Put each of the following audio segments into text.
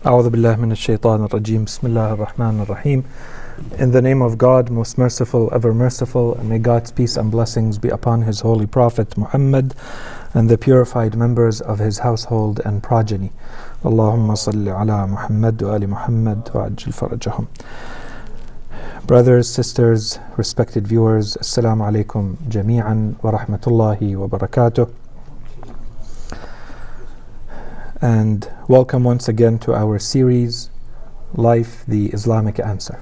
أعوذ بالله من الشيطان الرجيم. بسم الله الرحمن الرحيم. In the name of God, most merciful, ever merciful, and may God's peace and blessings be upon His holy Prophet Muhammad and the purified members of his household and progeny. Allahumma salli ala Muhammad wa ali Muhammad wa ajil farajahum. Brothers, sisters, respected viewers, Assalamu alaikum jami'an wa rahmatullahi wa barakatuh. And welcome once again to our series, Life, the Islamic Answer.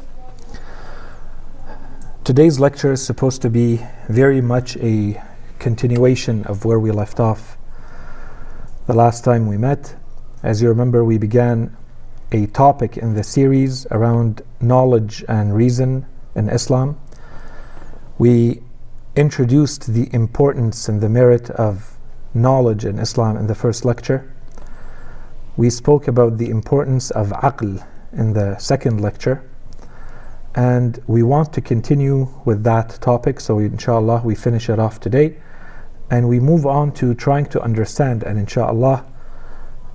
Today's lecture is supposed to be very much a continuation of where we left off the last time we met. As you remember, we began a topic in the series around knowledge and reason in Islam. We introduced the importance and the merit of knowledge in Islam in the first lecture. We spoke about the importance of aql in the second lecture, and we want to continue with that topic, so inshallah we finish it off today and we move on to trying to understand. And inshallah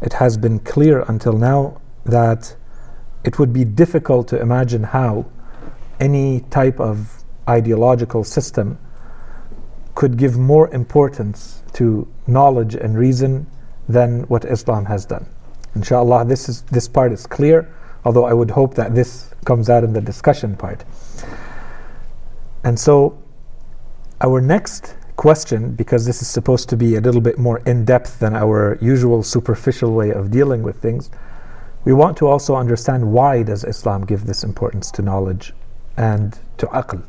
it has been clear until now that it would be difficult to imagine how any type of ideological system could give more importance to knowledge and reason than what Islam has done. Inshallah, this part is clear, although I would hope that this comes out in the discussion part. And so, our next question, because this is supposed to be a little bit more in-depth than our usual superficial way of dealing with things, we want to also understand, why does Islam give this importance to knowledge and to aql?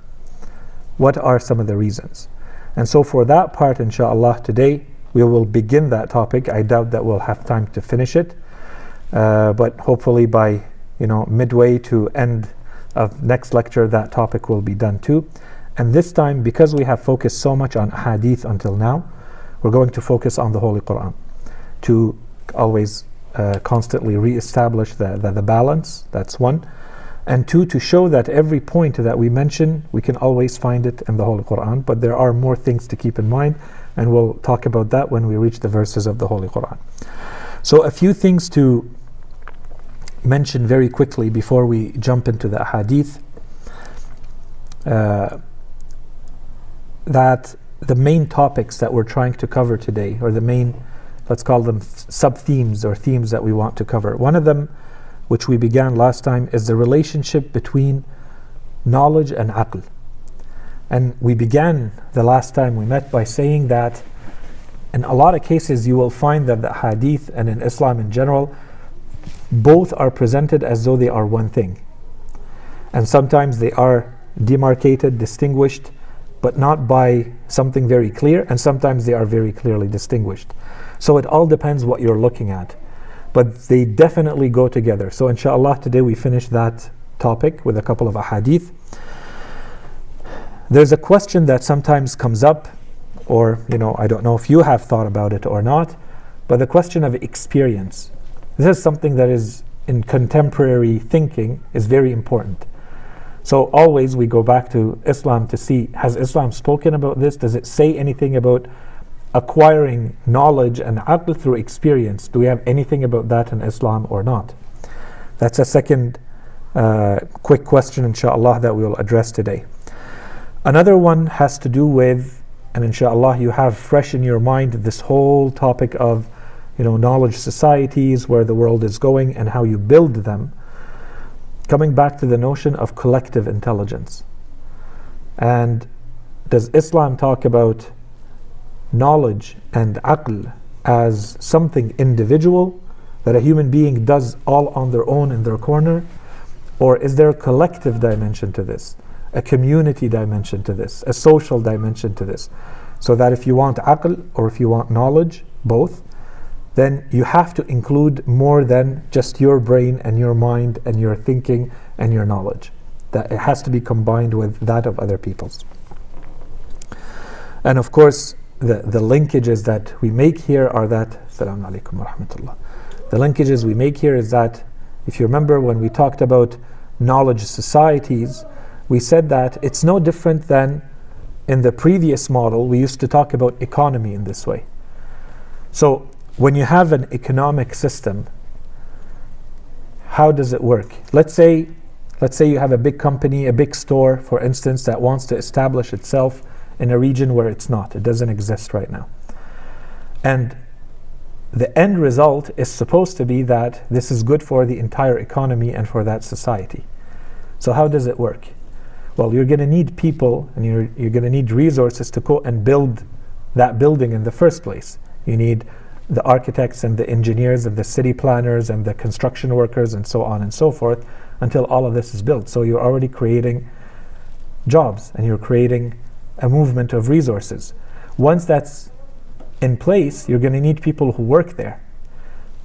What are some of the reasons? And so for that part, inshallah, today we will begin that topic. I doubt that we'll have time to finish it. But hopefully by midway to end of next lecture, that topic will be done too. And this time, because we have focused so much on hadith until now, we're going to focus on the Holy Quran to always constantly re-establish the balance. That's one. And two, to show that every point that we mention, we can always find it in the Holy Quran, but there are more things to keep in mind, and we'll talk about that when we reach the verses of the Holy Quran. So a few things to mention very quickly before we jump into the hadith. That the main topics that we're trying to cover today, or the main, let's call them sub-themes or themes that we want to cover. One of them, which we began last time, is the relationship between knowledge and aql. And we began the last time we met by saying that in a lot of cases you will find that the hadith and in Islam in general, both are presented as though they are one thing. And sometimes they are demarcated, distinguished, but not by something very clear, and sometimes they are very clearly distinguished. So it all depends what you're looking at. But they definitely go together. So inshallah today we finish that topic with a couple of ahadith. There's a question that sometimes comes up, or I don't know if you have thought about it or not, but the question of experience. This is something that is in contemporary thinking is very important. So always we go back to Islam to see, has Islam spoken about this? Does it say anything about acquiring knowledge and aql through experience? Do we have anything about that in Islam or not? That's a second quick question, inshallah, that we will address today. Another one has to do with, and inshallah you have fresh in your mind this whole topic of knowledge societies, where the world is going and how you build them, coming back to the notion of collective intelligence. And does Islam talk about knowledge and aql as something individual that a human being does all on their own in their corner, or is there a collective dimension to this, a community dimension to this, a social dimension to this? So that if you want aql or if you want knowledge, both, then you have to include more than just your brain and your mind and your thinking and your knowledge. That it has to be combined with that of other people's. And of course, the linkages that we make here are that, Assalamu alaikum wa rahmatullah. The linkages we make here is that, if you remember when we talked about knowledge societies, we said that it's no different than in the previous model. We used to talk about economy in this way. So when you have an economic system, how does it work? Let's say you have a big company, a big store, for instance, that wants to establish itself in a region where it's not. It doesn't exist right now. And the end result is supposed to be that this is good for the entire economy and for that society. So how does it work? Well, you're going to need people, and you're going to need resources to go and build that building in the first place. You need the architects and the engineers and the city planners and the construction workers and so on and so forth until all of this is built. So you're already creating jobs and you're creating a movement of resources. Once that's in place, you're going to need people who work there.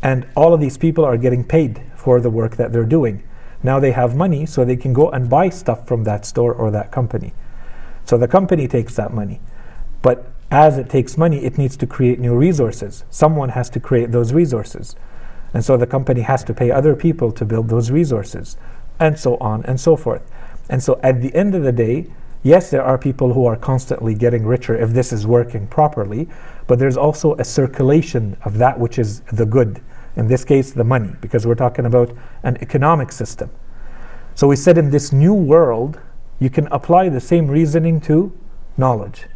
And all of these people are getting paid for the work that they're doing. Now they have money, so they can go and buy stuff from that store or that company. So the company takes that money. But as it takes money, it needs to create new resources. Someone has to create those resources. And so the company has to pay other people to build those resources, and so on and so forth. And so at the end of the day, yes, there are people who are constantly getting richer if this is working properly, but there's also a circulation of that which is the good. In this case, the money, because we're talking about an economic system. So we said in this new world, you can apply the same reasoning to knowledge.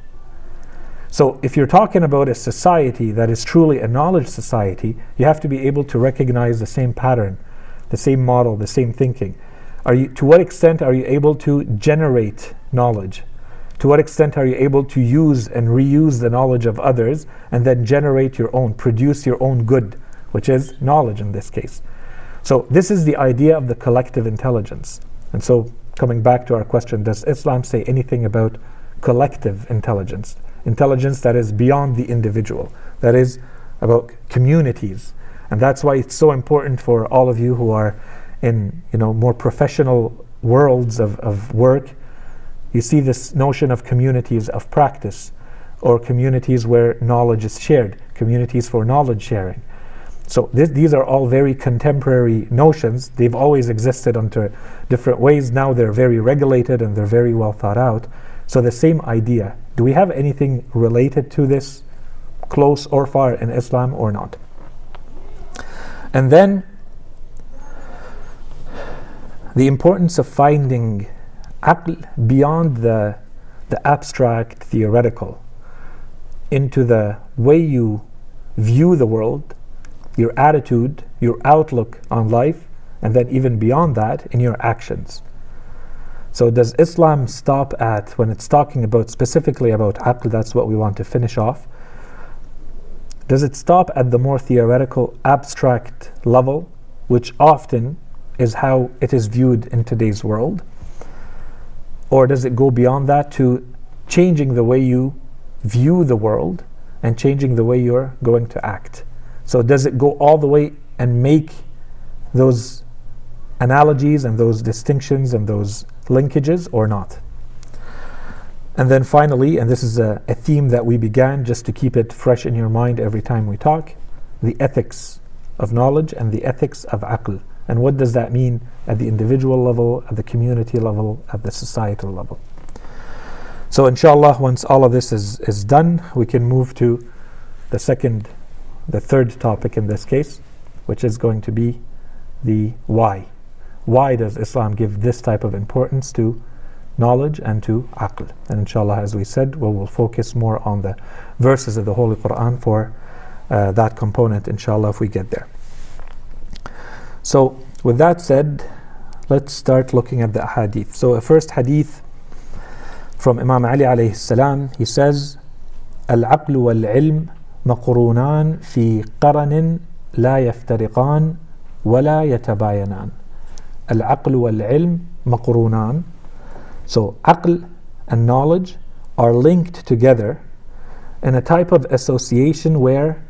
So if you're talking about a society that is truly a knowledge society, you have to be able to recognize the same pattern, the same model, the same thinking. To what extent are you able to generate knowledge? To what extent are you able to use and reuse the knowledge of others and then generate your own, produce your own good, which is knowledge in this case. So this is the idea of the collective intelligence. And so coming back to our question, does Islam say anything about collective intelligence? Intelligence that is beyond the individual, that is about communities. And that's why it's so important for all of you who are in more professional worlds of work. You see this notion of communities of practice, or communities where knowledge is shared, communities for knowledge sharing. So these are all very contemporary notions. They've always existed under different ways. Now they're very regulated and they're very well thought out. So the same idea. Do we have anything related to this, close or far, in Islam or not? And then the importance of finding aql beyond the abstract theoretical into the way you view the world, your attitude, your outlook on life, and then even beyond that in your actions. So does Islam stop at, when it's talking about specifically about aql, that's what we want to finish off, does it stop at the more theoretical, abstract level, which often is how it is viewed in today's world? Or does it go beyond that to changing the way you view the world and changing the way you're going to act? So does it go all the way and make those analogies and those distinctions and those linkages or not? And then finally, and this is a theme that we began just to keep it fresh in your mind every time we talk, the ethics of knowledge and the ethics of aql. And what does that mean at the individual level, at the community level, at the societal level? So inshallah, once all of this is done, we can move to the third topic in this case, which is going to be the why. Why does Islam give this type of importance to knowledge and to aql? And inshallah, as we said, we will focus more on the verses of the Holy Quran for that component, inshallah, if we get there. So with that said, let's start looking at the hadith. So a first hadith from Imam Ali alayhi salam, he says, "Al-aql wal-ilm مقرونان في قرن لا يفترقان ولا يتباينان." العقل والعلم مقرونان. So aql and knowledge are linked together in a type of association where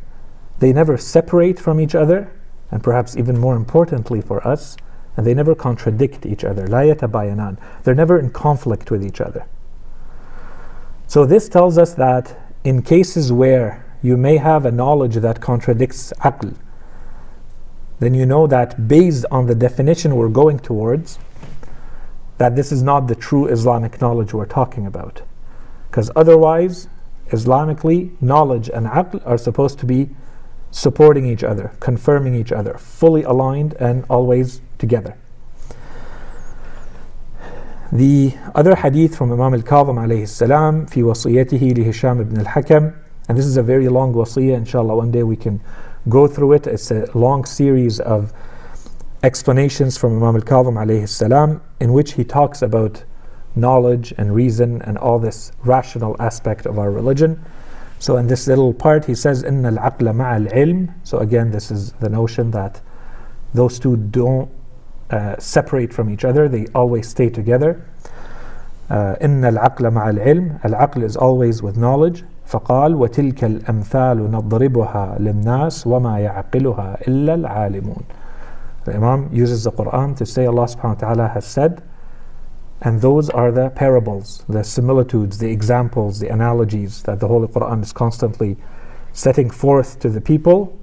they never separate from each other, and perhaps even more importantly for us, and they never contradict each other. لا يتباينان. They're never in conflict with each other. So this tells us that in cases where you may have a knowledge that contradicts aql, then you know that based on the definition we're going towards, that this is not the true Islamic knowledge we're talking about. Because otherwise, Islamically, knowledge and aql are supposed to be supporting each other, confirming each other, fully aligned and always together. The other hadith from Imam al-Kadhim alayhi salam في وصيته لهشام ibn al-Hakam, and this is a very long wasiyah, inshallah one day we can go through it. It's a long series of explanations from Imam al-Kadhim alayhi salam in which he talks about knowledge and reason and all this rational aspect of our religion. So in this little part he says إن العقل مع العلم. So again, this is the notion that those two don't separate from each other, they always stay together. إن العقل مع العلم, العقل is always with knowledge. فقال وتلك الأمثال نضربها للناس وما يعقلها إلا العالمون. The Imam uses the Quran to say Allah subhanahu wa ta'ala has said, and those are the parables, the similitudes, the examples, the analogies that the Holy Quran is constantly setting forth to the people,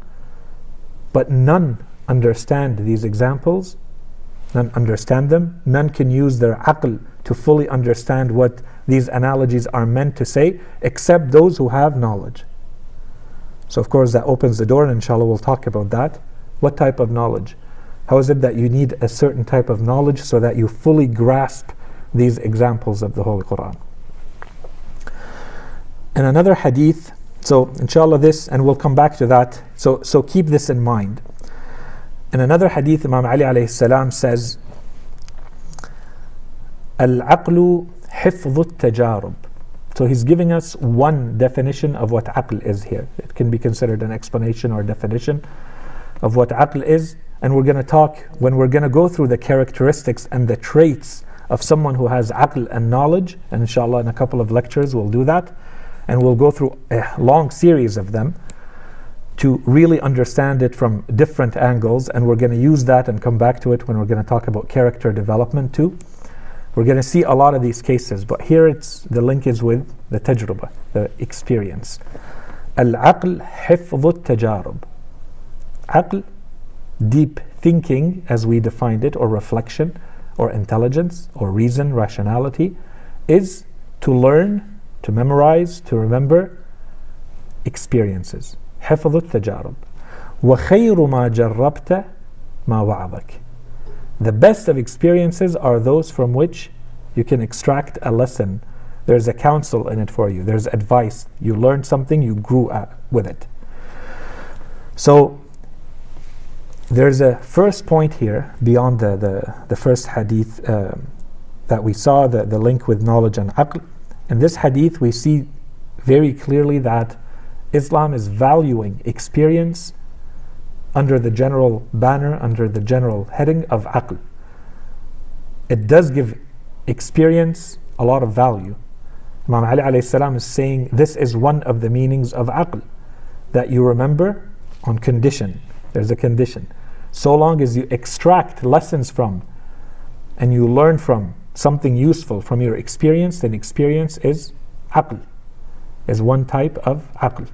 but none understand these examples, none understand them, none can use their aql to fully understand what these analogies are meant to say, except those who have knowledge. So of course that opens the door, and inshallah we'll talk about that. What type of knowledge? How is it that you need a certain type of knowledge so that you fully grasp these examples of the Holy Quran? In another hadith, so inshallah this, and we'll come back to that, so keep this in mind. In another hadith, Imam Ali alayhi salam says, Al-aqlu hifdhu tajarub. So he's giving us one definition of what aql is here. It can be considered an explanation or definition of what aql is. And we're going to talk, when we're going to go through the characteristics and the traits of someone who has aql and knowledge, and inshallah in a couple of lectures we'll do that, and we'll go through a long series of them to really understand it from different angles, and we're going to use that and come back to it when we're going to talk about character development too. We're going to see a lot of these cases, but here the link is with the tajruba, the experience. Al-aql hifdhu tajarub. Aql, deep thinking as we defined it, or reflection, or intelligence, or reason, rationality, is to learn, to memorize, to remember experiences. حفظ التجارب. وخير ما جربت ما وعظك. The best of experiences are those from which you can extract a lesson. There's a counsel in it for you. There's advice. You learned something, you grew with it. So there's a first point here beyond the first hadith that we saw, the link with knowledge and aql. In this hadith we see very clearly that Islam is valuing experience under the general banner, under the general heading of aql. It does give experience a lot of value. Imam Ali alayhi salam is saying this is one of the meanings of aql, that you remember on condition. There's a condition. So long as you extract lessons from and you learn from something useful from your experience, then experience is aql, is one type of aql.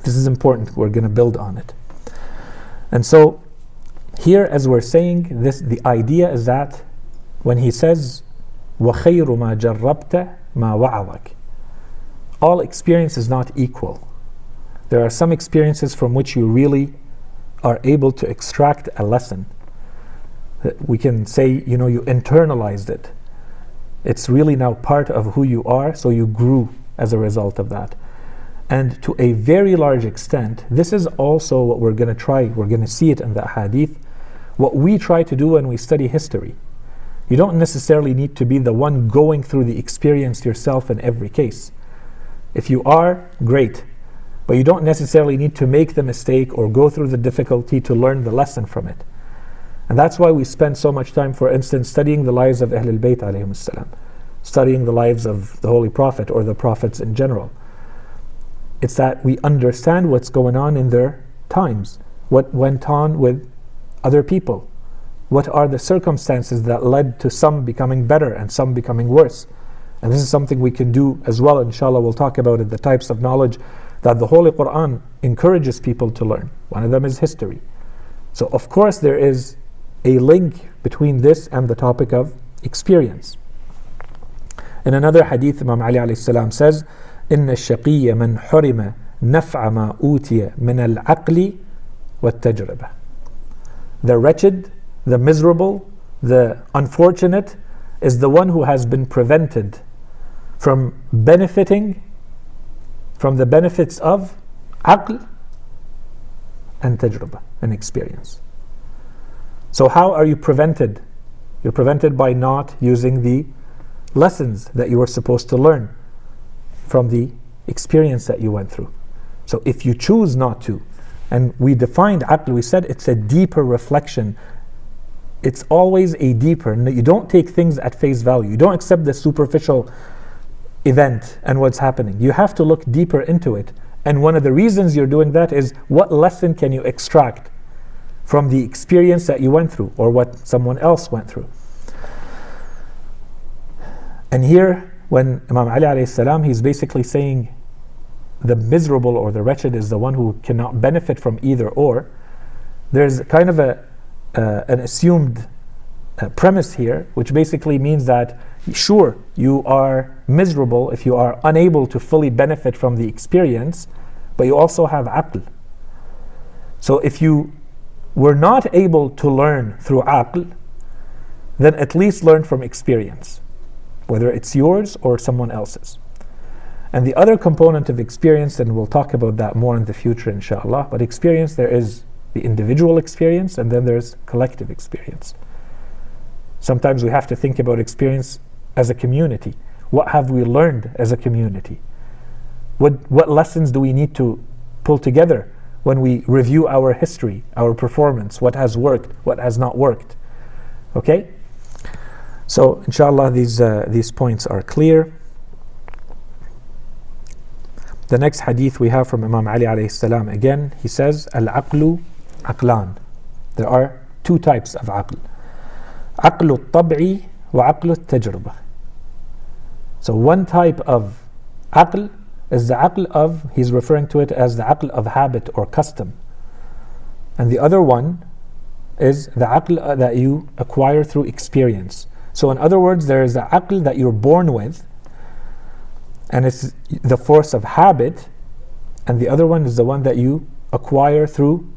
This is important. We're going to build on it. And so here, as we're saying this, the idea is that when he says وَخَيْرُ مَا جَرَّبْتَ مَا وَعَظَكَ, all experience is not equal. There are some experiences from which you really are able to extract a lesson. We can say, you internalized it. It's really now part of who you are, so you grew as a result of that. And to a very large extent, this is also what we're going to try. We're going to see it in the hadith. What we try to do when we study history. You don't necessarily need to be the one going through the experience yourself in every case. If you are, great. But you don't necessarily need to make the mistake or go through the difficulty to learn the lesson from it. And that's why we spend so much time, for instance, studying the lives of Ahlul Bayt alayhim salam, studying the lives of the Holy Prophet or the Prophets in general. It's that we understand what's going on in their times, what went on with other people, what are the circumstances that led to some becoming better and some becoming worse. And this is something we can do as well. Inshallah, we'll talk about it, the types of knowledge that the Holy Quran encourages people to learn. One of them is history. So of course there is a link between this and the topic of experience. In another hadith, Imam Ali alayhi salam says, إن الشقي من حرم نفع ما أوتي من العقل والتجربة. The wretched, the miserable, the unfortunate is the one who has been prevented from benefiting from the benefits of aql and tajribah, and experience. So how are you prevented? You're prevented by not using the lessons that you were supposed to learn from the experience that you went through. So if you choose not to, and we defined aql, we said it's a deeper reflection. It's always a deeper, you don't take things at face value. You don't accept the superficial event and what's happening. You have to look deeper into it. And one of the reasons you're doing that is, what lesson can you extract from the experience that you went through or what someone else went through? And here, when Imam Ali alayhi salam, he's basically saying the miserable or the wretched is the one who cannot benefit from either or. There's kind of an assumed premise here, which basically means that sure, you are miserable if you are unable to fully benefit from the experience, but you also have aql. So if you were not able to learn through aql, then at least learn from experience, whether it's yours or someone else's. And the other component of experience, and we'll talk about that more in the future inshallah, but experience, there is the individual experience and then there's collective experience. Sometimes we have to think about experience as a community. What have we learned as a community? What lessons do we need to pull together when we review our history, our performance, what has worked, what has not worked? Okay? So inshallah these points are clear. The next hadith we have from Imam Ali alayhi salam, again he says, al-aqlu aqlan. There are two types of aql. Aqlu al-tab'i wa aqlu al-tajribah. So one type of aql is the aql of, he's referring to it as the aql of habit or custom. And the other one is the aql that you acquire through experience. So in other words, there is the aql that you're born with, and it's the force of habit, and the other one is the one that you acquire through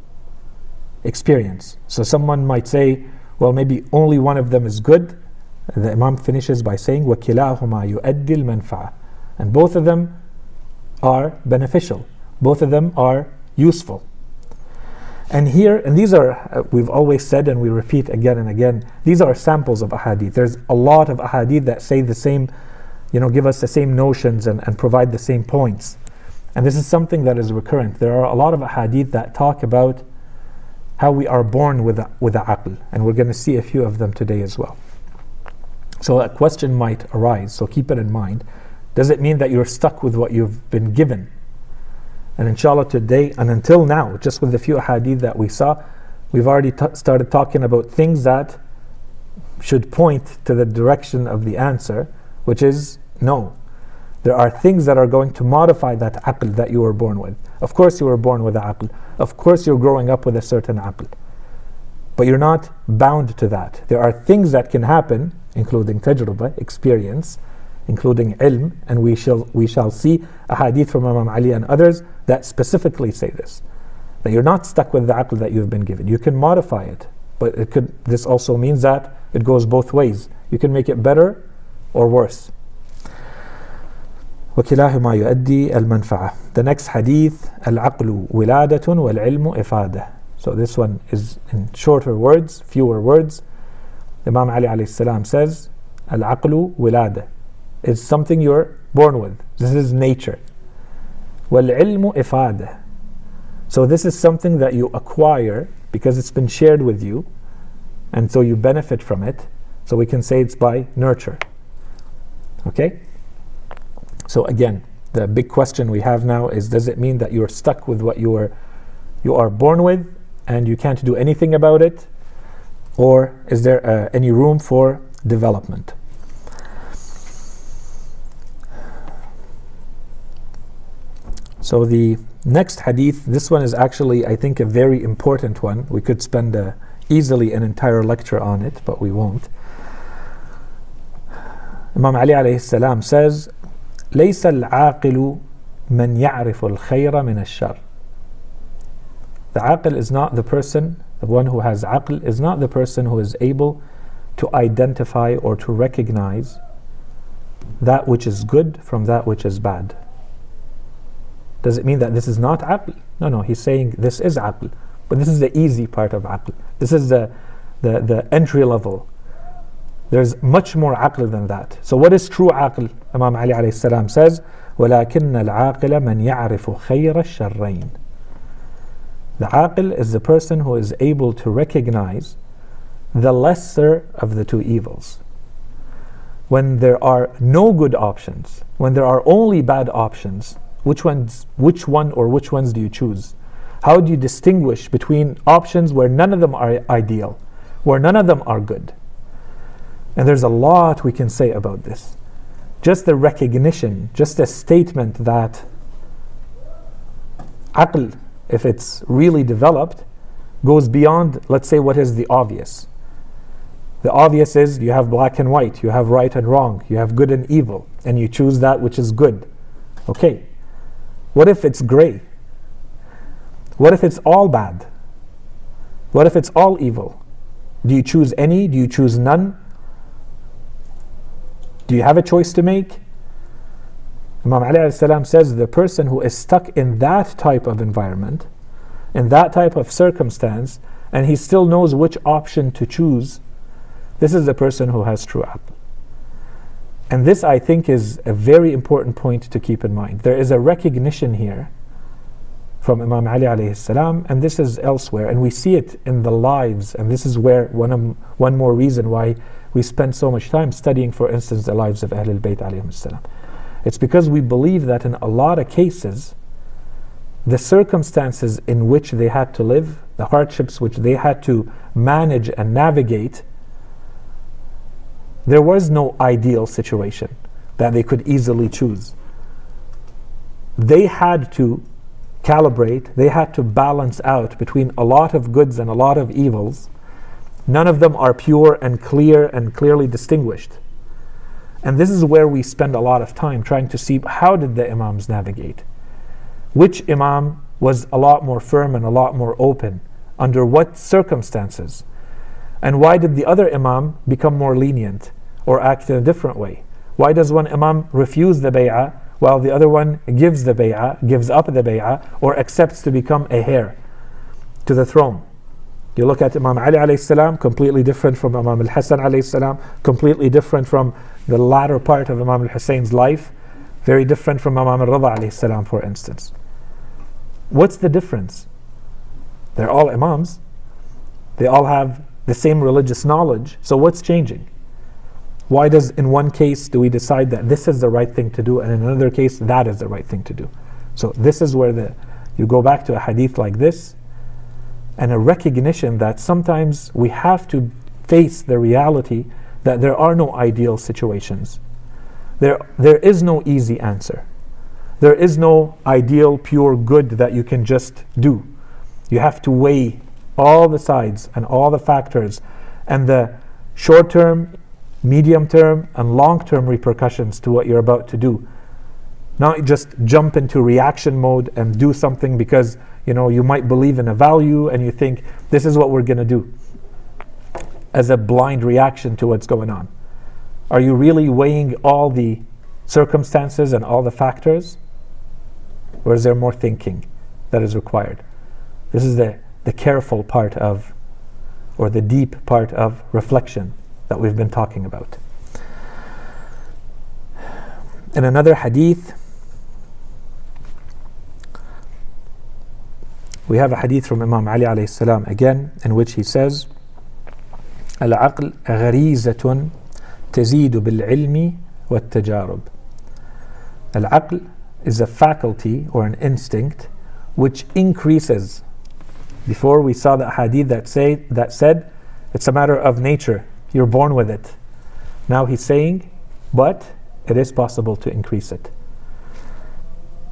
experience. So someone might say, well, maybe only one of them is good. The Imam finishes by saying, وَكِلَاهُمَا يُؤَدِّي الْمَنْفَعَةِ, and both of them are beneficial. Both of them are useful. And here, and these are, we've always said and we repeat again and again, these are samples of ahadith. There's a lot of ahadith that say the same, give us the same notions and provide the same points. And this is something that is recurrent. There are a lot of ahadith that talk about how we are born with a aql, and we're going to see a few of them today as well. So a question might arise, so keep it in mind. Does it mean that you're stuck with what you've been given? And inshallah today, and until now, just with the few hadith that we saw, we've already started talking about things that should point to the direction of the answer, which is no. There are things that are going to modify that aql that you were born with. Of course you were born with an aql. Of course you're growing up with a certain aql. But you're not bound to that. There are things that can happen, including tajribah, experience, including ilm, and we shall see a hadith from Imam Ali and others that specifically say this, that you're not stuck with the aql that you've been given. You can modify it, but this also means that it goes both ways. You can make it better or worse. وكلاهما يؤدي المنفعة. The next hadith, العقل ولادة والعلم إفادة. So this one is in shorter words, fewer words. Imam Ali alayhi salam says, العقل ولادة. It's something you're born with. This is nature. وَالْعِلْمُ إِفَادَةٌ. So this is something that you acquire because it's been shared with you, and so you benefit from it. So we can say it's by nurture. Okay? So again, the big question we have now is, does it mean that you're stuck with what you are born with and you can't do anything about it? Or is there any room for development? So the next hadith, this one is actually, I think, a very important one. We could spend easily an entire lecture on it, but we won't. Imam Ali alayhi salam says, ليس العاقل من يعرف الخير من الشر. The aql is not the person, the one who has aql is not the person who is able to identify or to recognize that which is good from that which is bad. Does it mean that this is not aql? No, he's saying this is aql, but this is the easy part of aql. This is the entry level. There's much more aql than that. So what is true aql? Imam Ali alayhi salam says, وَلَكِنَّ الْعَاقِلَ مَنْ يَعْرِفُ خَيْرَ الشَّرَّيْنِ. The aql is the person who is able to recognize the lesser of the two evils. When there are no good options, when there are only bad options, which one or which ones do you choose? How do you distinguish between options where none of them are ideal, where none of them are good? And there's a lot we can say about this. Just the recognition, just a statement that aql, if it's really developed, goes beyond, let's say, what is the obvious. The obvious is you have black and white, you have right and wrong, you have good and evil, and you choose that which is good. Okay. What if it's gray? What if it's all bad? What if it's all evil? Do you choose any? Do you choose none? Do you have a choice to make? Imam Ali alayhi salam says the person who is stuck in that type of environment, in that type of circumstance, and he still knows which option to choose, this is the person who has true aql. And this, I think, is a very important point to keep in mind. There is a recognition here from Imam Ali alayhi salam, and this is elsewhere, and we see it in the lives, and this is where one more reason why we spend so much time studying, for instance, the lives of Ahlul Bayt alayhim salam. It's because we believe that in a lot of cases, the circumstances in which they had to live, the hardships which they had to manage and navigate, there was no ideal situation that they could easily choose. They had to calibrate, they had to balance out between a lot of goods and a lot of evils. None of them are pure and clear and clearly distinguished. And this is where we spend a lot of time trying to see how did the imams navigate. Which imam was a lot more firm and a lot more open? Under what circumstances? And why did the other imam become more lenient or act in a different way? Why does one imam refuse the bay'ah while the other one gives the bay'ah, gives up the bay'ah, or accepts to become a heir to the throne? You look at Imam Ali alayhi salam, completely different from Imam al-Hasan alayhi salam, completely different from the latter part of Imam al-Husayn's life, very different from Imam al-Rida alayhi salam, for instance. What's the difference? They're all imams. They all have the same religious knowledge. So what's changing? Why does in one case do we decide that this is the right thing to do, and in another case that is the right thing to do? So this is where you go back to a hadith like this, and a recognition that sometimes we have to face the reality that there are no ideal situations. There is no easy answer. There is no ideal, pure good that you can just do. You have to weigh all the sides and all the factors and the short-term, medium-term, and long-term repercussions to what you're about to do. Not just jump into reaction mode and do something because you might believe in a value and you think this is what we're going to do as a blind reaction to what's going on. Are you really weighing all the circumstances and all the factors? Or is there more thinking that is required? This is the careful part of, or the deep part of reflection that we've been talking about. In another hadith, we have a hadith from Imam Ali alayhi salam again, in which he says, العقل غريزة تزيد بالعلم والتجارب. العقل is a faculty or an instinct which increases. Before we saw the hadith that said it's a matter of nature, you're born with it. Now he's saying, but it is possible to increase it.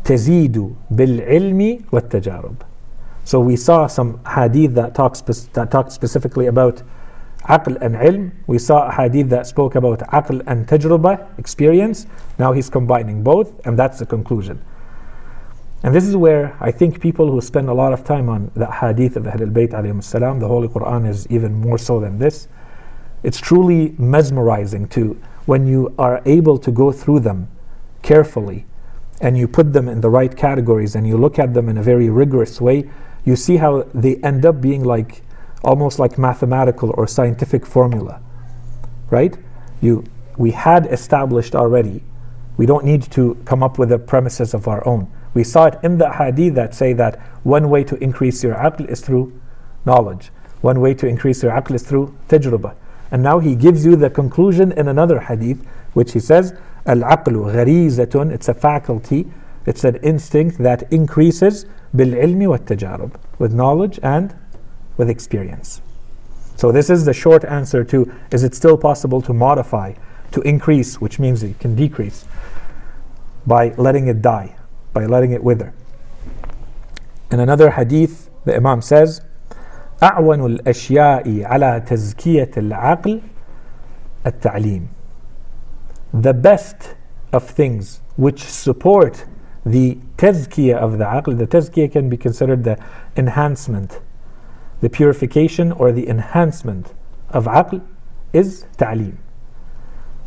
تزيد بالعلم والتجارب. So we saw some hadith that talked specifically about aql and ilm. We saw a hadith that spoke about aql and tajrubah, experience. Now he's combining both, and that's the conclusion. And this is where I think people who spend a lot of time on the hadith of Ahlul Bayt alayhim salam, the Holy Quran is even more so than this. It's truly mesmerizing to when you are able to go through them carefully and you put them in the right categories and you look at them in a very rigorous way, you see how they end up being like almost like mathematical or scientific formula, right? We had established already. We don't need to come up with the premises of our own. We saw it in the hadith that say that one way to increase your aql is through knowledge. One way to increase your aql is through tajrubah. And now he gives you the conclusion in another hadith, which he says, Al-aqlu gharizatun, it's a faculty, it's an instinct that increases bil-ilmi wa tajarub, with knowledge and with experience. So this is the short answer to, is it still possible to modify, to increase, which means it can decrease, by letting it die, by letting it wither. In another hadith, the Imam says, أعون الأشياء على تزكية العقل التعليم. The best of things which support the tazkiyah of the aql, the tazkiyah can be considered the enhancement, the purification or the enhancement of aql is ta'lim.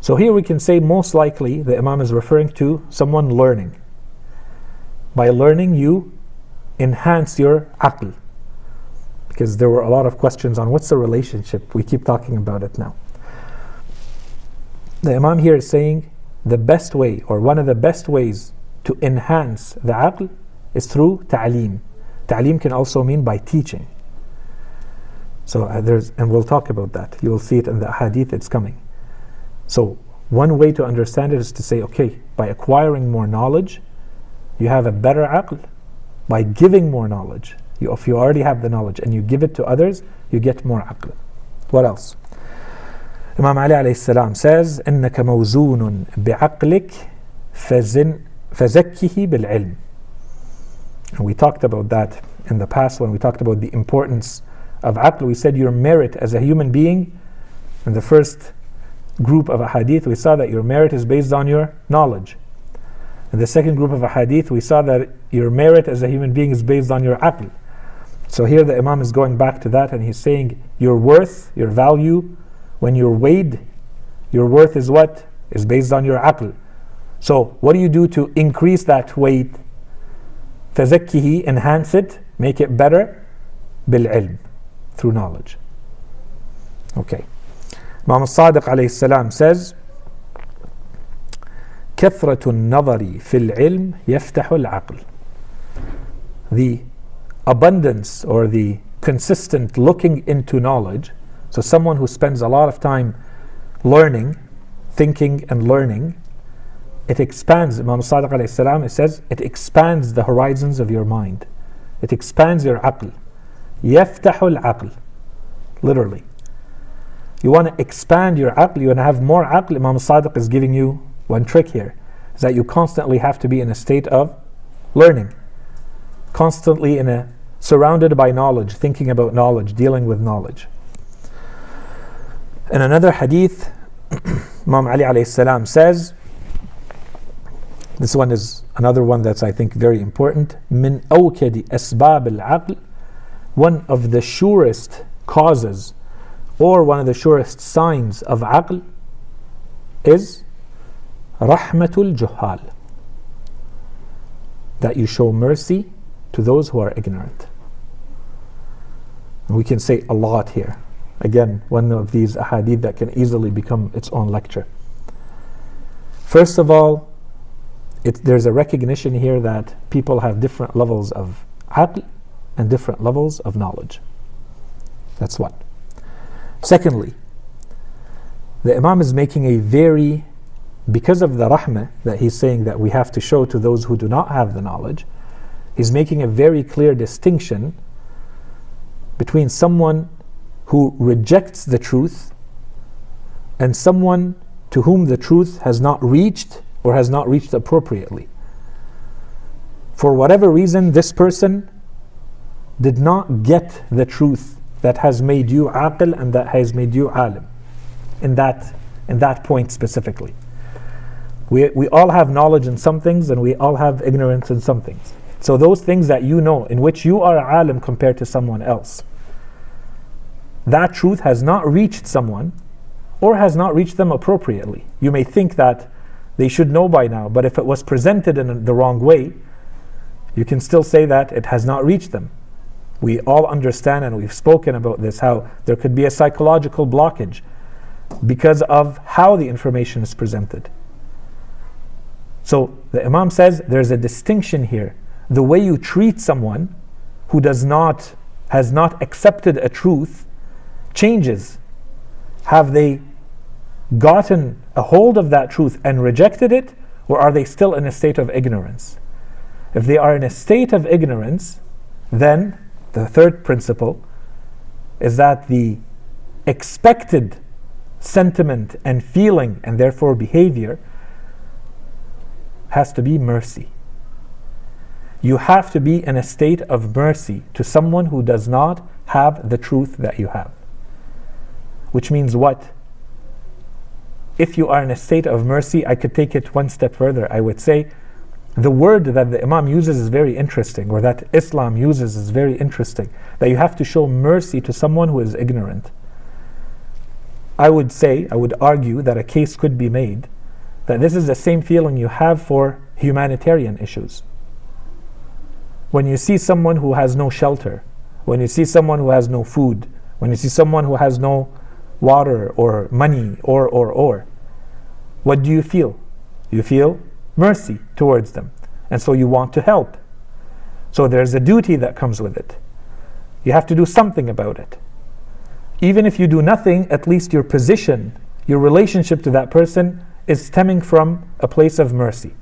So here we can say most likely the Imam is referring to someone learning. By learning you enhance your aql. Because there were a lot of questions on what's the relationship. We keep talking about it now. The Imam here is saying the best way or one of the best ways to enhance the aql is through ta'lim. Ta'lim can also mean by teaching. So and we'll talk about that. You will see it in the hadith, it's coming. So one way to understand it is to say, okay, by acquiring more knowledge, you have a better aql. By giving more knowledge, if you already have the knowledge and you give it to others, you get more aql. What else? Imam Ali alayhi salam says, إنك موزون بعقلك فزكه بالعلم. And we talked about that in the past when we talked about the importance of aql. We said your merit as a human being, in the first group of ahadith, we saw that your merit is based on your knowledge. In the second group of ahadith, we saw that your merit as a human being is based on your aql. So here the Imam is going back to that and he's saying your worth, your value, when you're weighed, your worth is what? Is based on your aql. So what do you do to increase that weight? فَزَكِّهِ, enhance it, make it better, bil-ilm, through knowledge. Okay. Imam al-Sadiq alayhi salam says, كثرة النظر في العلم يفتح العقل. The abundance or the consistent looking into knowledge, so someone who spends a lot of time learning, thinking and learning, it expands. Imam Sadiq alayhi salam, it says, it expands the horizons of your mind. It expands your aql. يفتح العقل. Literally. You want to expand your aql, you want to have more aql. Imam Sadiq is giving you one trick here, is that you constantly have to be in a state of learning. Constantly surrounded by knowledge, thinking about knowledge, dealing with knowledge. In another hadith, Imam Ali alayhi salam says, this one is another one that's I think very important. من أوكد أسباب العقل, one of the surest causes or one of the surest signs of aql is rahmatul juhal, that you show mercy to those who are ignorant. And we can say a lot here. Again, one of these ahadith that can easily become its own lecture. First of all, there's a recognition here that people have different levels of aql and different levels of knowledge. That's one. Secondly, the Imam is making because of the rahmah that he's saying that we have to show to those who do not have the knowledge, he's making a very clear distinction between someone who rejects the truth and someone to whom the truth has not reached or has not reached appropriately. For whatever reason, this person did not get the truth that has made you aqil and that has made you alim in that point specifically. We all have knowledge in some things and we all have ignorance in some things. So those things that you know, in which you are alim compared to someone else, that truth has not reached someone or has not reached them appropriately. You may think that they should know by now, but if it was presented in the wrong way, you can still say that it has not reached them. We all understand, and we've spoken about this, how there could be a psychological blockage because of how the information is presented. So the Imam says there's a distinction here. The way you treat someone who has not accepted a truth changes. Have they gotten a hold of that truth and rejected it, or are they still in a state of ignorance? If they are in a state of ignorance, then the third principle is that the expected sentiment and feeling, and therefore behavior, has to be mercy. You have to be in a state of mercy to someone who does not have the truth that you have. Which means what? If you are in a state of mercy, I could take it one step further. I would say the word that the Imam uses is very interesting, or that Islam uses is very interesting, that you have to show mercy to someone who is ignorant. I would argue that a case could be made that this is the same feeling you have for humanitarian issues. When you see someone who has no shelter, when you see someone who has no food, when you see someone who has no water or money or what do you feel? You feel mercy towards them, and so you want to help. So there's a duty that comes with it. You have to do something about it. Even if you do nothing, at least your position, your relationship to that person is stemming from a place of mercy.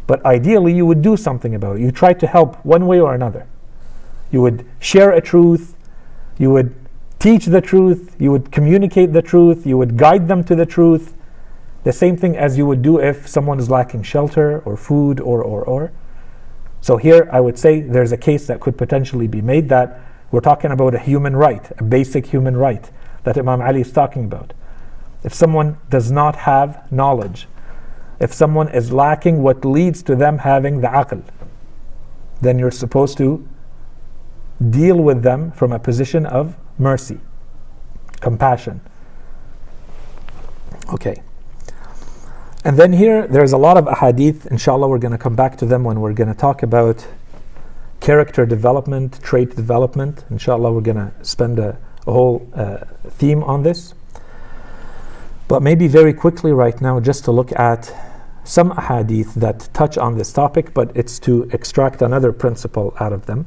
But ideally you would do something about it. You try to help one way or another. You would share a truth, you would teach the truth, you would communicate the truth, you would guide them to the truth. The same thing as you would do if someone is lacking shelter or food or. So here I would say there's a case that could potentially be made that we're talking about a human right, a basic human right that Imam Ali is talking about. If someone does not have knowledge, if someone is lacking what leads to them having the aql, then you're supposed to deal with them from a position of mercy, compassion. Okay. And then here, there's a lot of ahadith. Inshallah, we're going to come back to them when we're going to talk about character development, trait development. Inshallah, we're going to spend a whole theme on this. But maybe very quickly right now, just to look at some ahadith that touch on this topic, but it's to extract another principle out of them,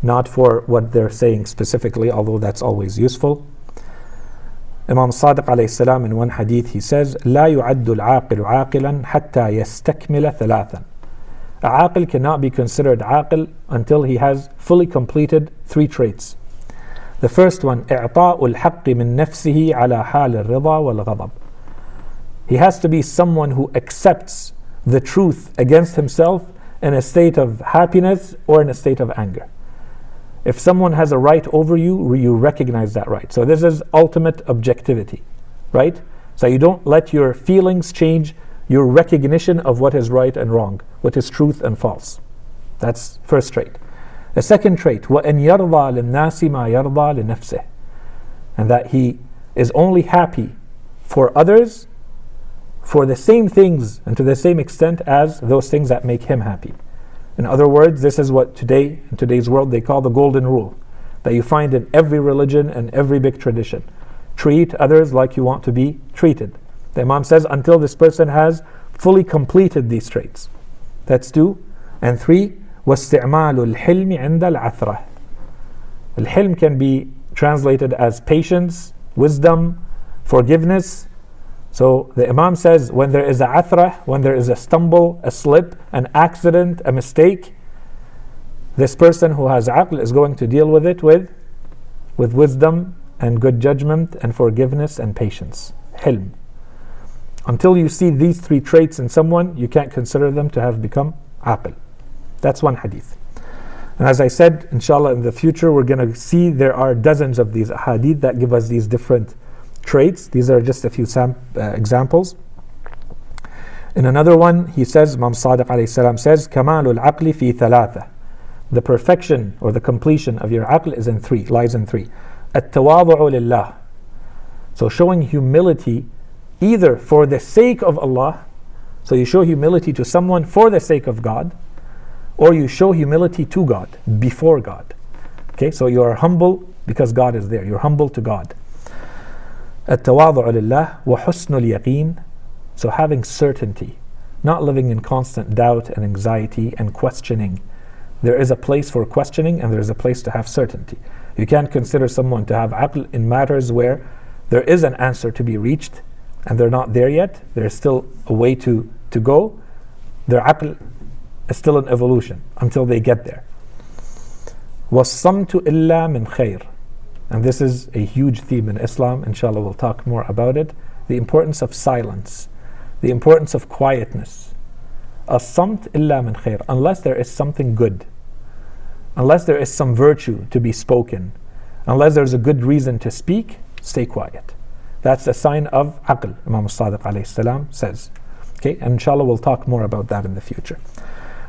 not for what they're saying specifically, although that's always useful. Imam Sadiq alayhi salam, in one hadith, he says, لا يعد العاقل عاقلا حتى يستكمل ثلاثا. A aqil cannot be considered aqil until he has fully completed three traits. The first one, إعطاء الحق من نفسه على حال الرضا والغضب. He has to be someone who accepts the truth against himself in a state of happiness or in a state of anger. If someone has a right over you, you recognize that right. So this is ultimate objectivity, right? So you don't let your feelings change your recognition of what is right and wrong, what is truth and false. That's first trait. The second trait, وَأَنْ يَرْضَى لِلنَّاسِ مَا يَرْضَى لِنَفْسِهِ. And that he is only happy for others for the same things and to the same extent as those things that make him happy. In other words, this is what today, in today's world, they call the golden rule, that you find in every religion and every big tradition. Treat others like you want to be treated. The Imam says until this person has fully completed these traits. That's 2. And 3, وَاسْتِعْمَالُ الْحِلْمِ عِنْدَ الْعَثْرَةِ. Al-hilm can be translated as patience, wisdom, forgiveness. So the Imam says when there is a athrah, when there is a stumble, a slip, an accident, a mistake, this person who has aql is going to deal with it with wisdom and good judgment and forgiveness and patience. Hilm. Until you see these three traits in someone, you can't consider them to have become aql. That's one hadith. And as I said, inshallah, in the future we're going to see there are dozens of these hadith that give us these different traits. These are just a few examples. In another one, he says, Imam Sadiq alayhi salam says, كَمَالُ الْعَقْلِ فِي ثَلَاثَةٍ. The perfection or the completion of your aql is in three, lies in three. التواضع لله. So showing humility either for the sake of Allah, so you show humility to someone for the sake of God, or you show humility to God, before God. Okay, so you are humble because God is there. You're humble to God. التواضع لله وحسن اليقين. So having certainty, not living in constant doubt and anxiety and questioning. There is a place for questioning and there is a place to have certainty. You can't consider someone to have aql in matters where there is an answer to be reached and they're not there yet. There is still a way to go. Their aql is still in evolution until they get there. وَالصَّمْتُ إِلَّا مِنْ خَيْرٍ. And this is a huge theme in Islam. Inshallah, we'll talk more about it. The importance of silence. The importance of quietness. الصَّمْتُ إِلَّا مِنْ خَيْرٍ. Unless there is something good. Unless there is some virtue to be spoken. Unless there's a good reason to speak, stay quiet. That's a sign of aql, Imam Sadiq alayhi salam says. Okay, and inshallah we'll talk more about that in the future.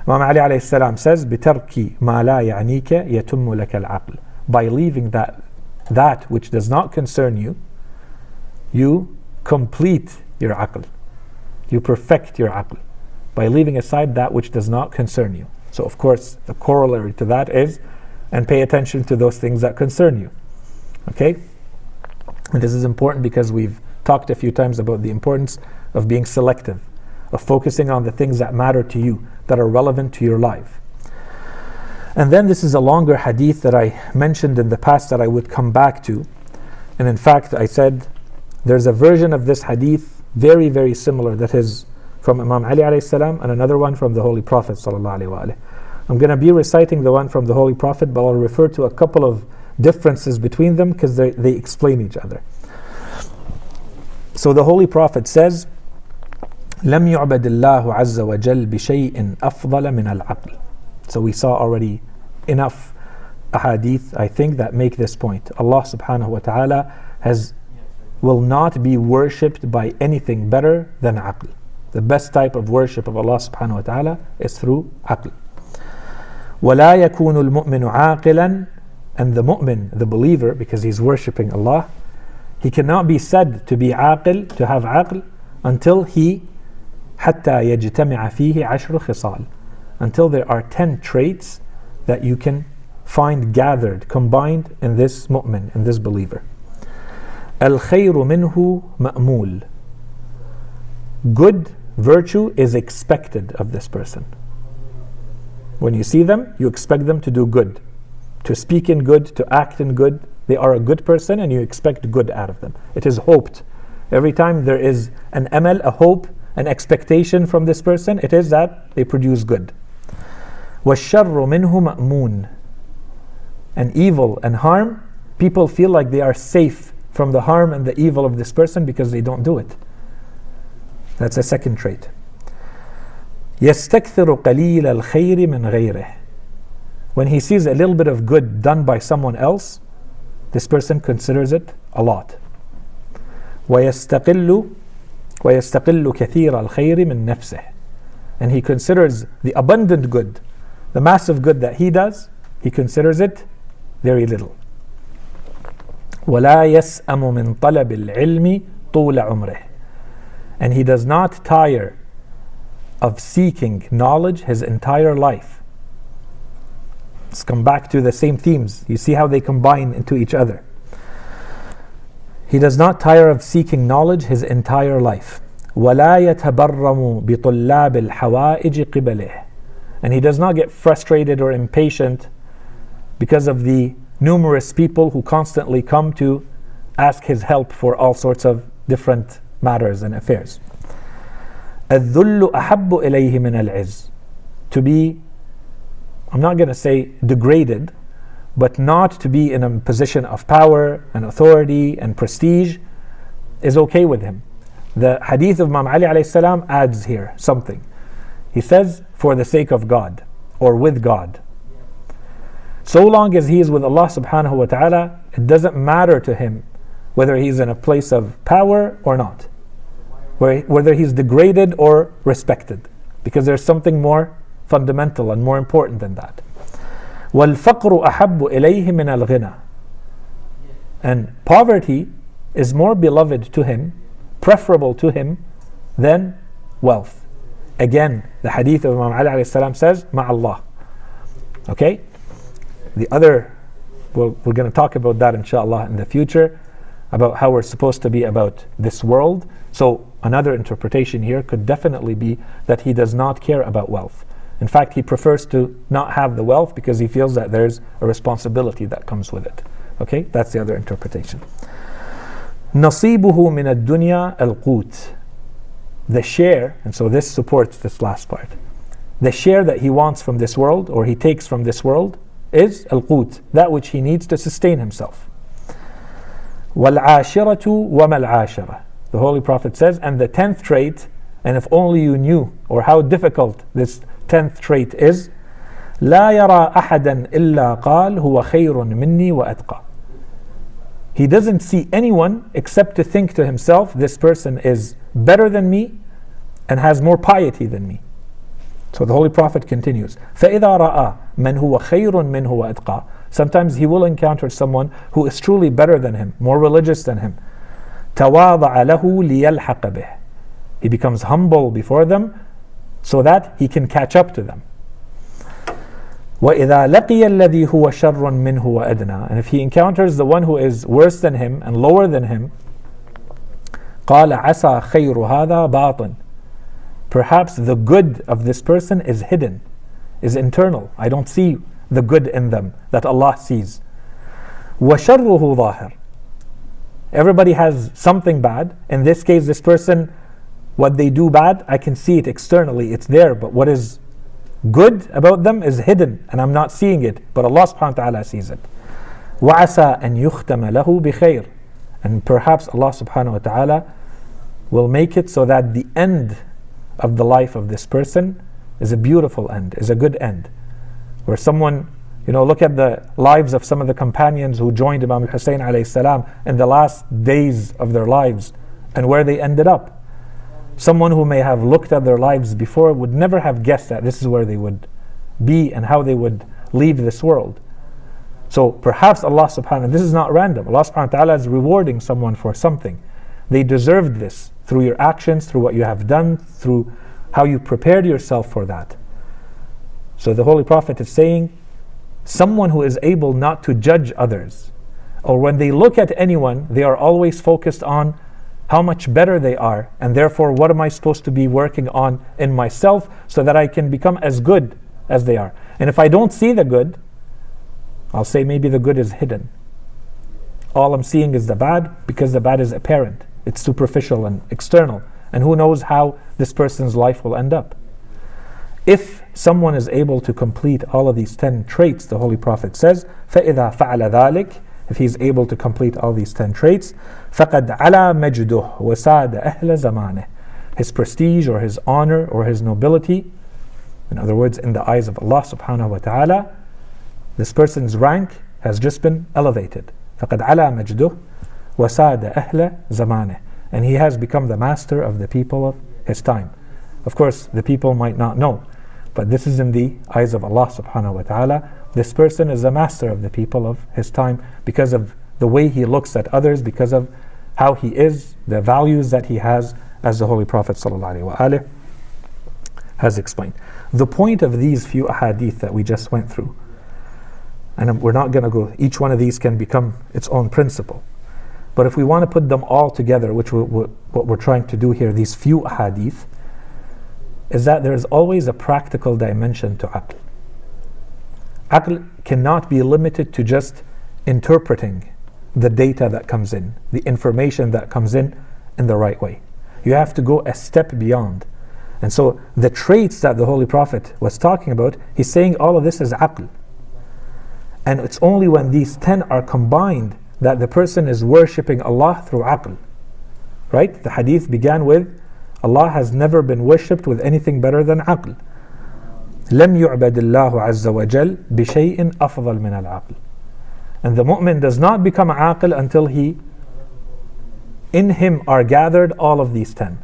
Imam Ali alayhi salam says, بِتَرْكِ مَا لَا يَعْنِيكَ يَتُمُّ لَكَ الْعَقْلِ. By leaving that which does not concern you, you complete your aql. You perfect your aql by leaving aside that which does not concern you. So of course, the corollary to that is, and pay attention to those things that concern you. Okay? And this is important because we've talked a few times about the importance of being selective, of focusing on the things that matter to you, that are relevant to your life. And then this is a longer hadith that I mentioned in the past that I would come back to. And in fact, I said there's a version of this hadith very, very similar that is from Imam Ali alayhi salam and another one from the Holy Prophet sallallahu alaihi wasallam. I'm going to be reciting the one from the Holy Prophet, but I'll refer to a couple of differences between them because they explain each other. So the Holy Prophet says, لم يعبد الله عز وجل بشيء أفضل من العقل. So we saw already enough ahadith, I think, that make this point. Allah subhanahu wa ta'ala will not be worshipped by anything better than aql. The best type of worship of Allah subhanahu wa ta'ala is through aql. وَلَا يَكُونُ الْمُؤْمِنُ عَاقِلًا. And the mu'min, the believer, because he's worshipping Allah, he cannot be said to be aqil, to have aql, until he حَتَّى يَجْتَمِعَ فِيهِ عَشْرُ خِصَالٍ. Until there are 10 traits that you can find gathered, combined in this mu'min, in this believer. الْخَيْرُ مِنْهُ مَأْمُولٌ. Good virtue is expected of this person. When you see them, you expect them to do good, to speak in good, to act in good. They are a good person and you expect good out of them. It is hoped. Every time there is an amal, a hope, an expectation from this person, it is that they produce good. وَالشَّرُّ مِنْهُ مَأْمُونٌ. And evil and harm, people feel like they are safe from the harm and the evil of this person because they don't do it. That's a second trait. يَسْتَكْثِرُ قَلِيلَ الْخَيْرِ مِنْ غَيْرِهِ. When he sees a little bit of good done by someone else, this person considers it a lot. وَيَسْتَقِلُّ كَثِيرَ الْخَيْرِ مِنْ نَفْسِهِ. And he considers the abundant good, the massive good that he does, he considers it very little. وَلَا يَسْأَمُ مِنْ طَلَبِ الْعِلْمِ طُولَ عُمْرِهِ. And he does not tire of seeking knowledge his entire life. Let's come back to the same themes. You see how they combine into each other. He does not tire of seeking knowledge his entire life. وَلَا يَتَبَرَّمُ بِطُلَّابِ الْحَوَائِجِ قِبَلِهِ. And he does not get frustrated or impatient because of the numerous people who constantly come to ask his help for all sorts of different matters and affairs. الذُّلُّ أَحَبُّ إِلَيْهِ مِنَ الْعِزِّ. To be, I'm not going to say degraded, but not to be in a position of power and authority and prestige is okay with him. The hadith of Imam Ali alayhi salam adds here something. He says, for the sake of God, or with God. So long as he is with Allah subhanahu wa ta'ala, it doesn't matter to him whether he's in a place of power or not. whether he's degraded or respected, because there's something more fundamental and more important than that. وَالْفَقْرُ أَحَبُّ إِلَيْهِ مِنَ الْغِنَى. And poverty is more beloved to him, preferable to him, than wealth. Again, the hadith of Imam Ali alayhi salam says, مَعَ اللَّهِ. Okay? The other, we're going to talk about that inshallah in the future, about how we're supposed to be about this world. So another interpretation here could definitely be that he does not care about wealth. In fact, he prefers to not have the wealth because he feels that there's a responsibility that comes with it. Okay, that's the other interpretation. نصيبه من الدنيا القوت. The share, and so this supports this last part. The share that he wants from this world, or he takes from this world, is al-qut, that which he needs to sustain himself. وَالْعَاشِرَةُ وَمَا الْعَاشِرَةُ. The Holy Prophet says, and the 10th trait, and if only you knew, or how difficult this 10th trait is, لا يرى أحدا إلا قال هو خير مني وأتقى. He doesn't see anyone except to think to himself, this person is better than me and has more piety than me. So the Holy Prophet continues, فَإِذَا رَأَى مَنْ هُوَ خَيْرٌ مِّنْهُ وَأَتْقَى. Sometimes he will encounter someone who is truly better than him, more religious than him. تَوَاضَعَ لَهُ لِيَلْحَقَ بِهِ. He becomes humble before them so that he can catch up to them. وَإِذَا لَقِيَ الَّذِي هُوَ شَرٌّ مِّنْهُ وَأَدْنَى. And if he encounters the one who is worse than him and lower than him, قَالَ عَسَى خَيْرُ هَذَا بَاطِنٌ. Perhaps the good of this person is hidden, is internal. I don't see the good in them that Allah sees. وَشَرُّهُ ظَاهِرٌ. Everybody has something bad. In this case, this person, what they do bad, I can see it externally, it's there, but what is good about them is hidden and I'm not seeing it, but Allah subhanahu wa ta'ala sees it. وَعَسَى أَن يُخْتَمَ لَهُ بِخَيْرٍ. And perhaps Allah subhanahu wa ta'ala will make it so that the end of the life of this person is a beautiful end, is a good end. Where someone, look at the lives of some of the companions who joined Imam al-Hussein alayhi salam in the last days of their lives and where they ended up. Someone who may have looked at their lives before would never have guessed that this is where they would be and how they would leave this world. So perhaps Allah subhanahu, this is not random. Allah subhanahu wa ta'ala is rewarding someone for something. They deserved this through your actions, through what you have done, through how you prepared yourself for that. So the Holy Prophet is saying, someone who is able not to judge others, or when they look at anyone, they are always focused on how much better they are, and therefore what am I supposed to be working on in myself so that I can become as good as they are. And if I don't see the good, I'll say maybe the good is hidden. All I'm seeing is the bad because the bad is apparent. It's superficial and external. And who knows how this person's life will end up. If someone is able to complete all of these 10 traits, the Holy Prophet says, فَإِذَا فَعَلَ ذَلِكَ. If he's able to complete all these 10 traits, فَقَدْ عَلَى مَجْدُهُ وَسَادَ أَهْلَ زَمَانِهِ. His prestige or his honor or his nobility, in other words, in the eyes of Allah subhanahu wa ta'ala, this person's rank has just been elevated. فَقَدْ عَلَى مَجْدُهُ وَسَادَ أَهْلَ زَمَانِهِ. And he has become the master of the people of his time. Of course, the people might not know, but this is in the eyes of Allah subhanahu wa ta'ala. This person is a master of the people of his time because of the way he looks at others, because of how he is, the values that he has, as the Holy Prophet ﷺ has explained. The point of these few ahadith that we just went through, and we're not going to go, each one of these can become its own principle. But if we want to put them all together, which what we're trying to do here, these few ahadith, is that there is always a practical dimension to aql. Aql cannot be limited to just interpreting the data that comes in, the information that comes in the right way. You have to go a step beyond. And so the traits that the Holy Prophet was talking about, he's saying all of this is aql. And it's only when these 10 are combined that the person is worshipping Allah through aql. Right? The hadith began with, Allah has never been worshipped with anything better than aql. لم يعبد الله عز وجل بشيء أفضل من العقل. And the mu'min does not become aql until in him are gathered all of these 10.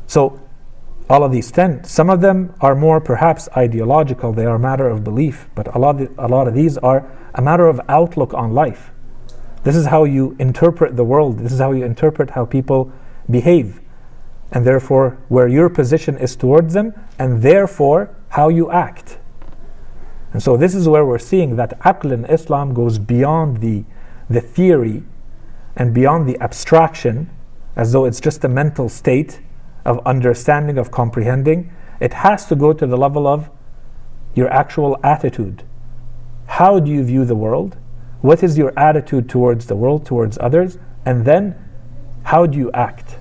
So all of these 10, some of them are more perhaps ideological, they are a matter of belief, but a lot of these are a matter of outlook on life. This is how you interpret the world, this is how you interpret how people behave, and therefore where your position is towards them, and therefore how you act. And so this is where we're seeing that aql in Islam goes beyond the theory and beyond the abstraction, as though it's just a mental state of understanding, of comprehending. It has to go to the level of your actual attitude. How do you view the world? What is your attitude towards the world, towards others? And then, how do you act?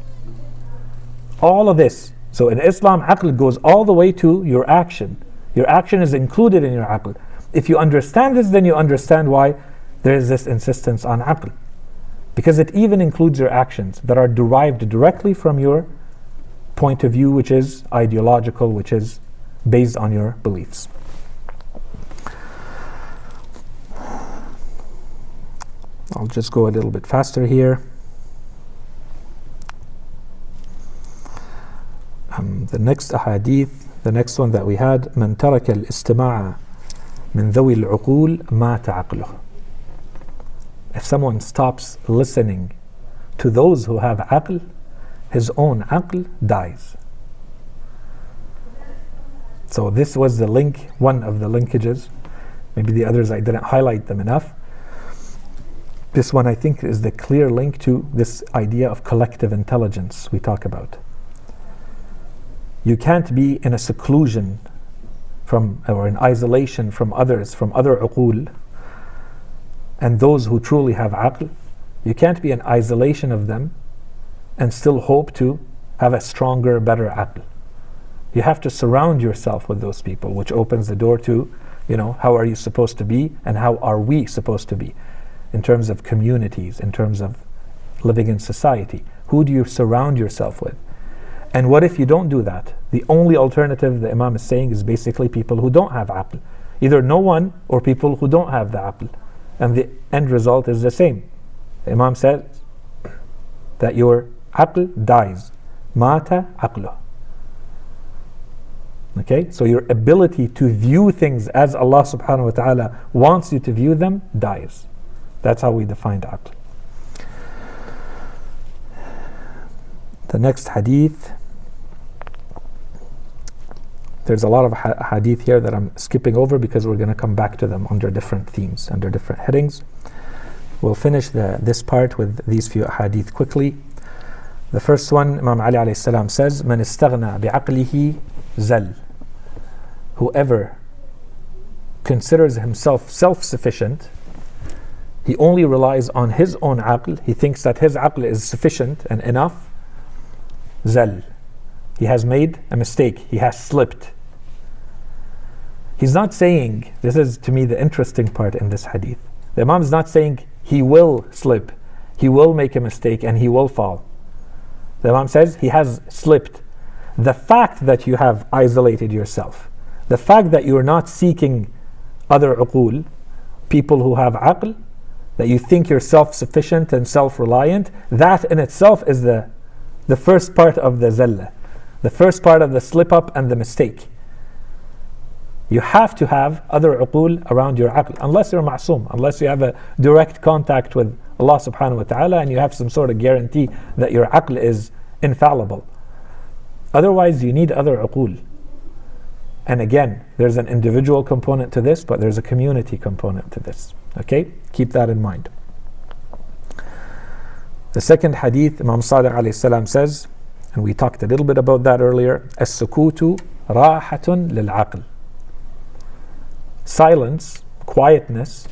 All of this. So in Islam, aql goes all the way to your action. Your action is included in your aql. If you understand this, then you understand why there is this insistence on aql. Because it even includes your actions that are derived directly from your point of view, which is ideological, which is based on your beliefs. I'll just go a little bit faster here. The next ahadith, the next one that we had, من ترك الاستماع من ذوي العقول مات عقله. If someone stops listening to those who have aql, his own aql dies. So this was the link, one of the linkages. Maybe the others I didn't highlight them enough. This one I think is the clear link to this idea of collective intelligence we talk about. You can't be in a seclusion from, or in isolation from others, from other uqul, and those who truly have aql. You can't be in isolation of them and still hope to have a stronger, better aql. You have to surround yourself with those people, which opens the door to, how are you supposed to be and how are we supposed to be in terms of communities, in terms of living in society. Who do you surround yourself with? And what if you don't do that? The only alternative the Imam is saying is basically people who don't have aql. Either no one or people who don't have the aql. And the end result is the same. The Imam says that your aql dies. Mata aqluh. Okay, so your ability to view things as Allah subhanahu wa ta'ala wants you to view them dies. That's how we defined aql. The next hadith, there's a lot of hadith here that I'm skipping over because we're going to come back to them under different themes, under different headings. We'll finish this part with these few hadith quickly. The first one, Imam Ali alayhi salam says, "Man istaghna bi'aqlihi zal." Whoever considers himself self-sufficient, he only relies on his own aql, he thinks that his aql is sufficient and enough, zal. He has made a mistake, he has slipped. He's not saying, this is to me the interesting part in this hadith. The Imam is not saying he will slip, he will make a mistake and he will fall. The Imam says he has slipped. The fact that you have isolated yourself, the fact that you are not seeking other uqul, people who have aql, that you think you're self-sufficient and self-reliant, that in itself is the first part of the zallah, the first part of the slip-up and the mistake. You have to have other uqul around your aql, unless you're ma'soom, unless you have a direct contact with Allah subhanahu wa ta'ala and you have some sort of guarantee that your aql is infallible. Otherwise, you need other uqul. And again, there's an individual component to this, but there's a community component to this. Okay? Keep that in mind. The second hadith, Imam Sadiq alayhi salam says, and we talked a little bit about that earlier, "As-sukutu rahatun lil-aql." Silence, quietness,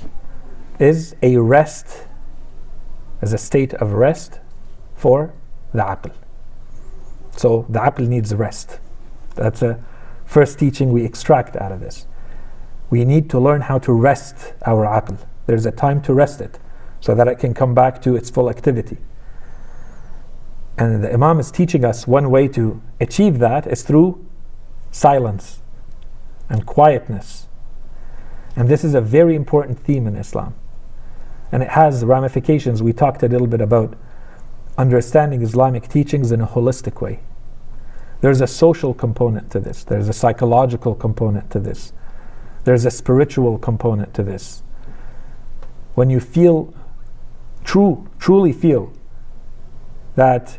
is a rest, is a state of rest for the aql. So the aql needs rest. That's a first teaching we extract out of this. We need to learn how to rest our aql. There's a time to rest it so that it can come back to its full activity. And the Imam is teaching us one way to achieve that is through silence and quietness. And this is a very important theme in Islam. And it has ramifications. We talked a little bit about understanding Islamic teachings in a holistic way. There's a social component to this. There's a psychological component to this. There's a spiritual component to this. When you feel, truly feel that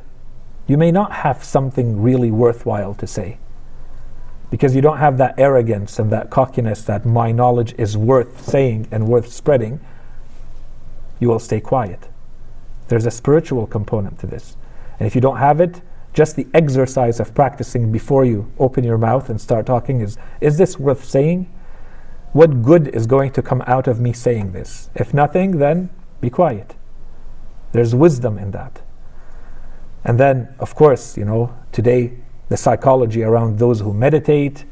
you may not have something really worthwhile to say, because you don't have that arrogance and that cockiness that my knowledge is worth saying and worth spreading, you will stay quiet. There's a spiritual component to this. And if you don't have it, just the exercise of practicing before you open your mouth and start talking is this worth saying? What good is going to come out of me saying this? If nothing, then be quiet. There's wisdom in that. And then, of course, today, the psychology around those who meditate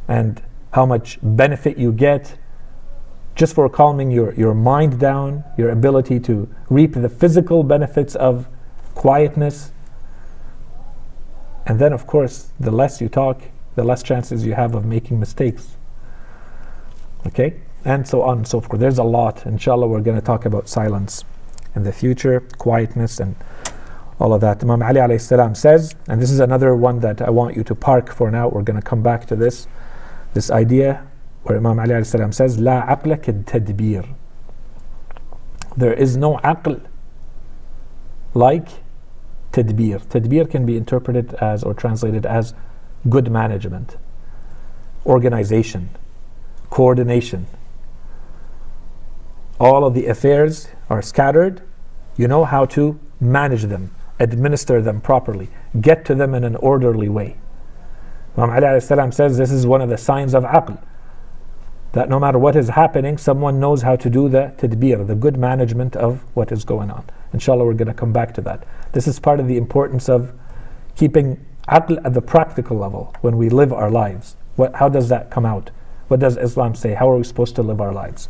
and how much benefit you get just for calming your mind down, your ability to reap the physical benefits of quietness. And then, of course, the less you talk, the less chances you have of making mistakes. Okay? And so on and so forth. There's a lot. Inshallah, we're going to talk about silence in the future, quietness, and all of that. Imam Ali alayhi salam says, and this is another one that I want you to park for now. We're going to come back to this idea where Imam Ali alayhi salam says, لا عقل كالتدبير. There is no aql like tadbir. Tadbir can be interpreted as or translated as good management, organization, coordination. All of the affairs are scattered. You know how to manage them, administer them properly, get to them in an orderly way. Imam Ali alayhi salam says this is one of the signs of aql, that no matter what is happening, someone knows how to do the tadbir, the good management of what is going on. Inshallah, we're going to come back to that. This is part of the importance of keeping aql at the practical level when we live our lives. How does that come out? What does Islam say? How are we supposed to live our lives?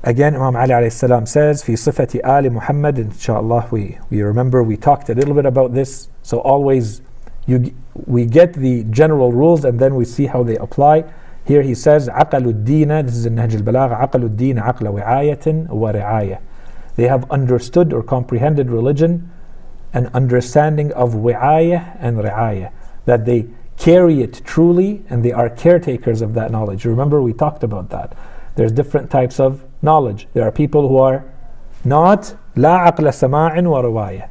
Again, Imam Ali alayhi salam says, في صفة آل Muhammad, inshallah, we remember we talked a little bit about this. So always we get the general rules and then we see how they apply. Here he says, عقل الدين, this is in Nahj al-Balagha, عقل الدين عقل وعاية ورعاية. They have understood or comprehended religion, an understanding of wi'ayah and ri'ayah, that they carry it truly and they are caretakers of that knowledge. Remember, we talked about that. There's different types of knowledge. There are people who are not لا عقل سماع ورواية.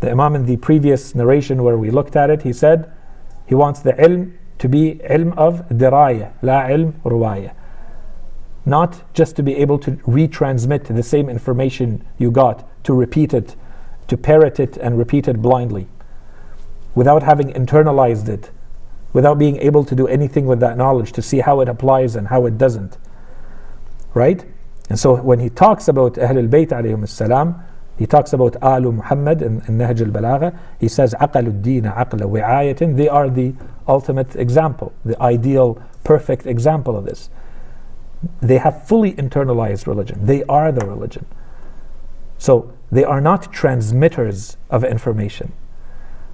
The Imam in the previous narration where we looked at it, he said he wants the ilm to be ilm of diraya, la ilm ruwaya. Not just to be able to retransmit the same information you got, to repeat it, to parrot it and repeat it blindly, without having internalized it, without being able to do anything with that knowledge to see how it applies and how it doesn't. Right? And so when he talks about Ahl al-Bayt alayhim as-salam, he talks about Alu Muhammad in Nahj al-Balagha, he says, عقل الدين عقل وعاية. They are the ultimate example, the ideal, perfect example of this. They have fully internalized religion. They are the religion. So they are not transmitters of information.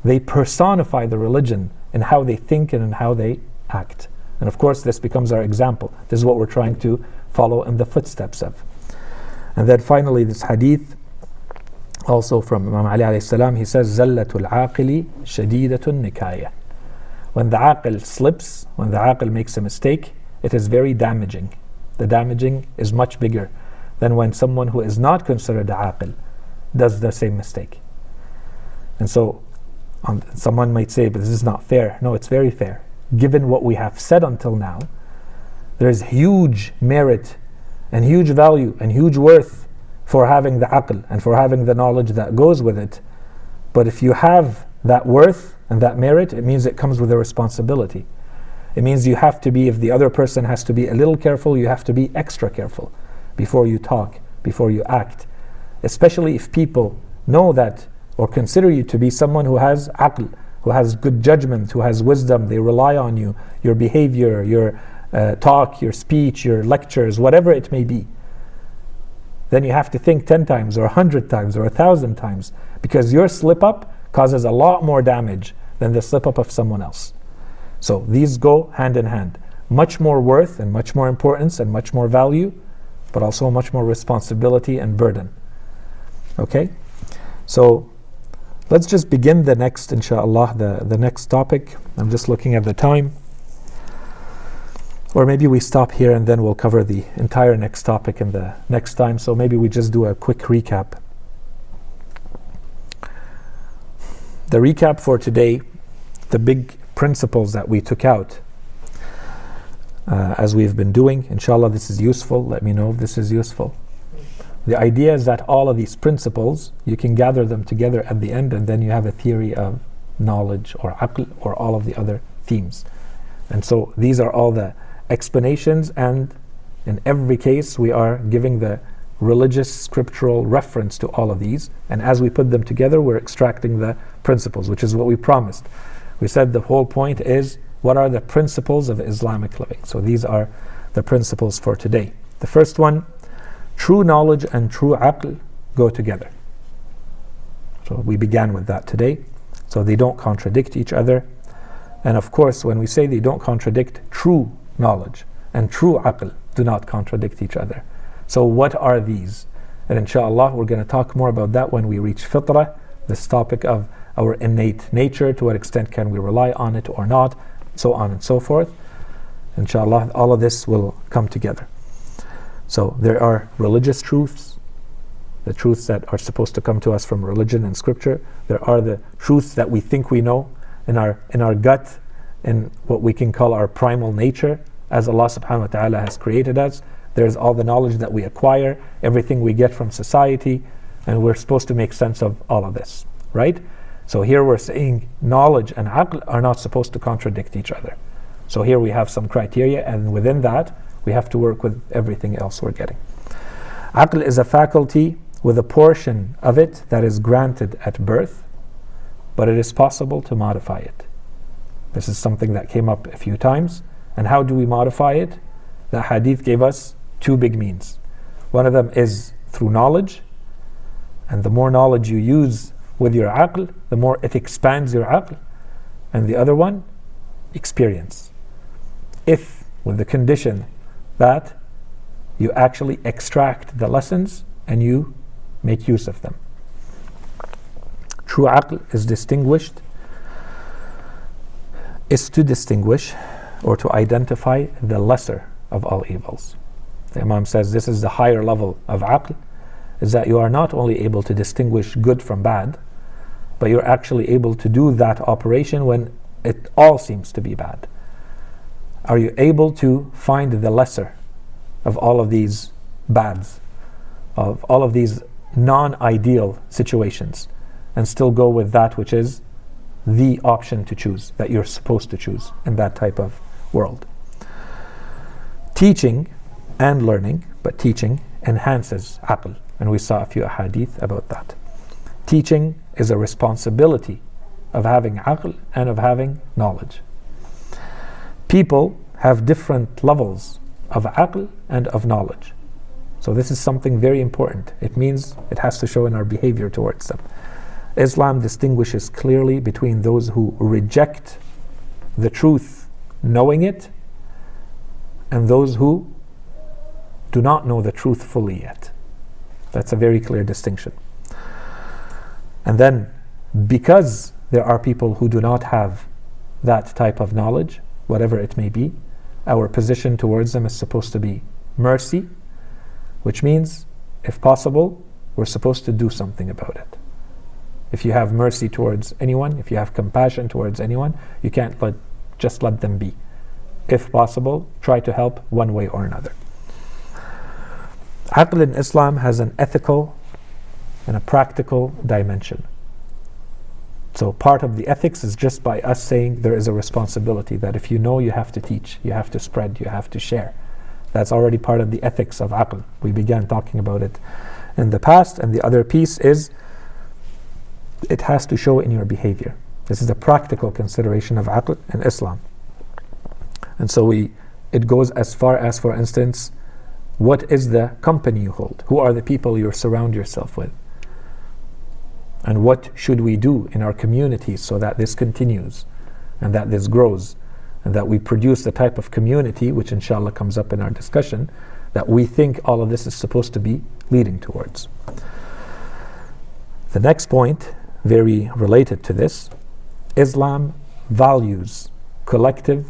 They personify the religion in how they think and in how they act. And of course, this becomes our example. This is what we're trying to follow in the footsteps of. And then finally, this hadith, also from Imam Ali alayhi salam, he says, زَلَّةُ الْعَاقِلِ شَدِيدَةُ النِّكَايَةِ. When the aqil slips, when the aqil makes a mistake, it is very damaging. The damaging is much bigger than when someone who is not considered aqil does the same mistake. And so, someone might say, but this is not fair. No, it's very fair. Given what we have said until now, there is huge merit and huge value and huge worth for having the aql and for having the knowledge that goes with it. But if you have that worth and that merit, it means it comes with a responsibility. It means you have to be, if the other person has to be a little careful, you have to be extra careful before you talk, before you act. Especially if people know that or consider you to be someone who has aql, who has good judgment, who has wisdom, they rely on you, your behavior, your talk, your speech, your lectures, whatever it may be. Then you have to think 10 times or 100 times or 1,000 times, because your slip up causes a lot more damage than the slip up of someone else. So these go hand in hand. Much more worth and much more importance and much more value, but also much more responsibility and burden. Okay? So Let's just begin the next, inshallah, the next topic. I'm just looking at the time. Or maybe we stop here and then we'll cover the entire next topic in the next time. So maybe we just do a quick recap. The recap for today, the big principles that we took out as we've been doing. Inshallah, this is useful. Let me know if this is useful. The idea is that all of these principles, you can gather them together at the end, and then you have a theory of knowledge or aql or all of the other themes. And so these are all the explanations, and in every case we are giving the religious scriptural reference to all of these, and as we put them together we're extracting the principles, which is what we promised. We said the whole point is, what are the principles of Islamic living? So these are the principles for today. The first one, true knowledge and true aql go together. So we began with that today. So they don't contradict each other. And of course, when we say they don't contradict, true knowledge and true aql do not contradict each other. So what are these? And inshallah, we're going to talk more about that when we reach fitrah, this topic of our innate nature, to what extent can we rely on it or not, so on and so forth. Inshallah, all of this will come together. So there are religious truths, the truths that are supposed to come to us from religion and scripture. There are the truths that we think we know in our gut, in what we can call our primal nature, as Allah subhanahu wa ta'ala has created us. There's all the knowledge that we acquire, everything we get from society, and we're supposed to make sense of all of this, right? So here we're saying knowledge and aql are not supposed to contradict each other. So here we have some criteria, and within that we have to work with everything else we're getting. Aql is a faculty with a portion of it that is granted at birth, but it is possible to modify it. This is something that came up a few times. And how do we modify it? The hadith gave us two big means. One of them is through knowledge, and the more knowledge you use with your aql, the more it expands your aql. And the other one, experience. If, with the condition that you actually extract the lessons and you make use of them. True aql is to distinguish or to identify the lesser of all evils. The Imam says this is the higher level of aql, is that you are not only able to distinguish good from bad, but you're actually able to do that operation when it all seems to be bad. Are you able to find the lesser of all of these bads, of all of these non-ideal situations, and still go with that which is the option to choose, that you're supposed to choose in that type of world? Teaching and learning, but teaching enhances aql, and we saw a few hadith about that. Teaching is a responsibility of having aql and of having knowledge. People have different levels of aql and of knowledge. So this is something very important. It means it has to show in our behavior towards them. Islam distinguishes clearly between those who reject the truth knowing it and those who do not know the truth fully yet. That's a very clear distinction. And then, because there are people who do not have that type of knowledge, whatever it may be, our position towards them is supposed to be mercy, which means, if possible, we're supposed to do something about it. If you have mercy towards anyone, if you have compassion towards anyone, you can't just let them be. If possible, try to help one way or another. Aql in Islam has an ethical and a practical dimension. So part of the ethics is just by us saying there is a responsibility that if you know, you have to teach, you have to spread, you have to share. That's already part of the ethics of aql. We began talking about it in the past, and the other piece is it has to show in your behavior. This is a practical consideration of aql in Islam. And so it goes as far as, for instance, what is the company you hold? Who are the people you surround yourself with? And what should we do in our communities so that this continues and that this grows and that we produce the type of community which inshallah comes up in our discussion that we think all of this is supposed to be leading towards. The next point, very related to this. Islam values collective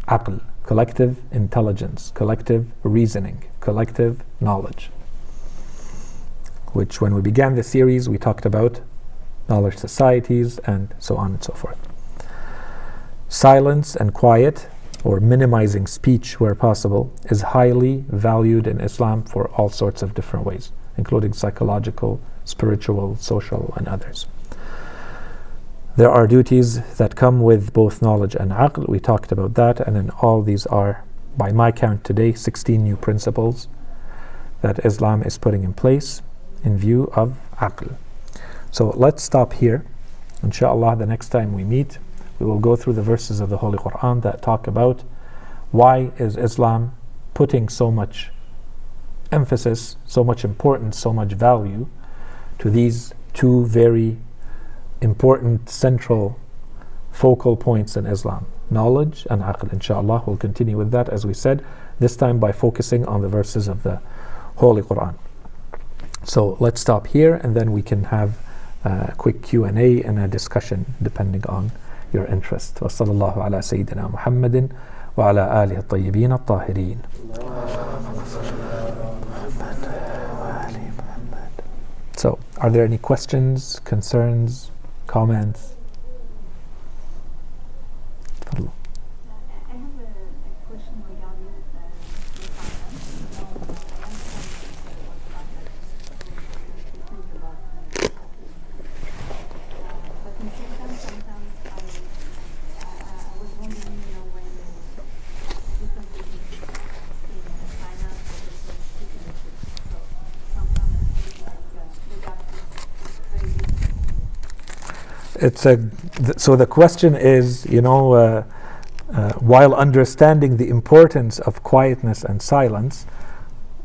aql, collective intelligence, collective reasoning, collective knowledge, which when we began the series we talked about knowledge societies and so on and so forth. Silence and quiet, or minimizing speech where possible, is highly valued in Islam for all sorts of different ways, including psychological, spiritual, social, and others. There are duties that come with both knowledge and aql. We talked about that, and then all these are, by my count today, 16 new principles that Islam is putting in place in view of aql. So let's stop here. Inshallah, the next time we meet, we will go through the verses of the Holy Quran that talk about why is Islam putting so much emphasis, so much importance, so much value to these two very important central focal points in Islam, knowledge and aql. Inshallah, we'll continue with that, as we said, this time by focusing on the verses of the Holy Quran. So let's stop here, and then we can have a quick Q&A and a discussion depending on your interest. وصلى الله على سيدنا محمد وعلى آله الطيبين الطاهرين. So, are there any questions, concerns, comments? تفضلوا. I have a question regarding the but in sometimes I was wondering, when different people stay in finance, but also speaking the truth. So sometimes I feel like the gap is very big. So the question is, while understanding the importance of quietness and silence,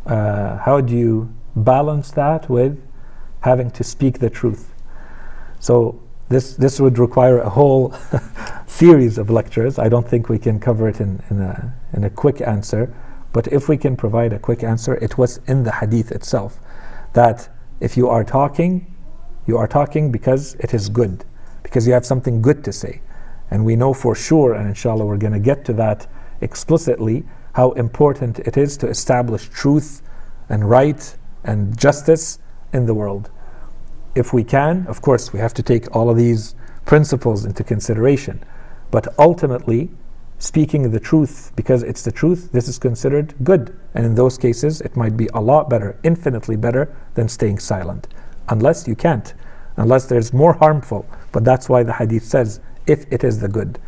how do you balance that with having to speak the truth? So this would require a whole series of lectures. I don't think we can cover it in a quick answer, but if we can provide a quick answer, it was in the hadith itself that if you are talking because it is good, because you have something good to say. And we know for sure, and inshallah we're going to get to that explicitly, how important it is to establish truth and right and justice in the world. If we can, of course, we have to take all of these principles into consideration. But ultimately, speaking the truth because it's the truth, this is considered good. And in those cases, it might be a lot better, infinitely better than staying silent. Unless you can't, unless there's more harmful. But that's why the hadith says, if it is the good,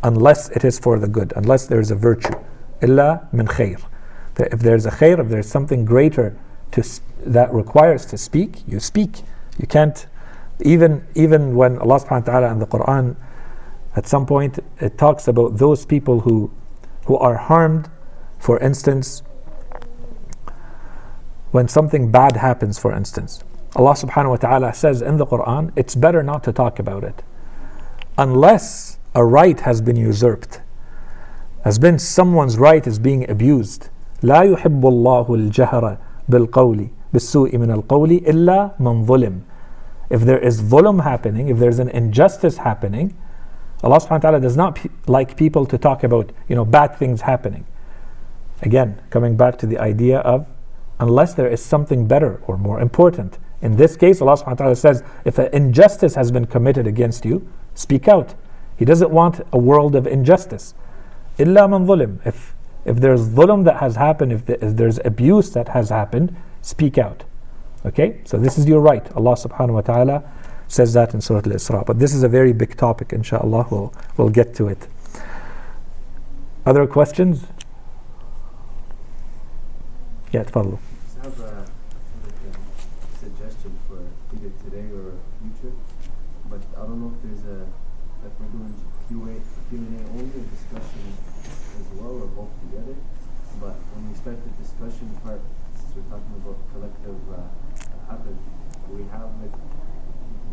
unless it is for the good, unless there's a virtue, illa min khair. If there's a khair, if there's something greater that requires to speak, you speak. You can't, even when Allah subhanahu wa ta'ala in the Quran, at some point it talks about those people who are harmed. For instance, when something bad happens, for instance, Allah subhanahu wa ta'ala says in the Quran, it's better not to talk about it unless a right has been usurped, has been someone's right is being abused. لا يحب الله الجهر بالقول بالسوء من القول إلا من ظلم. If there is dhulm happening, if there's an injustice happening, Allah subhanahu wa ta'ala does not like people to talk about bad things happening. Again, coming back to the idea of unless there is something better or more important. In this case, Allah subhanahu wa ta'ala says, if an injustice has been committed against you, speak out. He doesn't want a world of injustice. إِلَّا مَنْ ظُلِمْ. If there's dhulm that has happened, if there's abuse that has happened, speak out. Okay? So this is your right. Allah subhanahu wa ta'ala says that in Surah Al-Isra. But this is a very big topic, inshallah. We'll get to it. Other questions? Yeah, تفضلوا. I have a suggestion for either today or future, but I don't know if there's if we're doing Q&A only or discussion as well, or both together. But when we start the discussion part, since we're talking about collective aql, do we have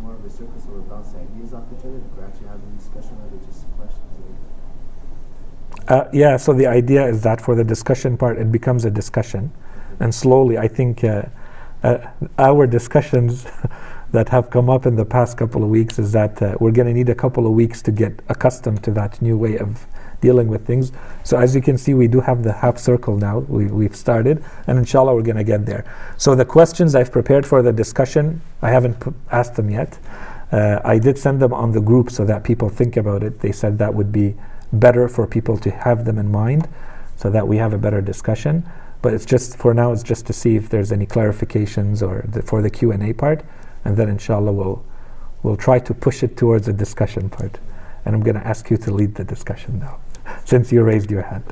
more of a circle so we're bouncing ideas off each other? If we're actually having a discussion, or just questions? Yeah, so the idea is that for the discussion part, it becomes a discussion. And slowly, I think our discussions that have come up in the past couple of weeks is that we're going to need a couple of weeks to get accustomed to that new way of dealing with things. So as you can see, we do have the half circle now. We've started, and inshallah we're going to get there. So the questions I've prepared for the discussion, I haven't asked them yet. I did send them on the group so that people think about it. They said that would be better for people to have them in mind so that we have a better discussion. But it's just, for now, it's just to see if there's any clarifications or for the Q&A part. And then inshallah we'll try to push it towards the discussion part. And I'm going to ask you to lead the discussion now, since you raised your hand.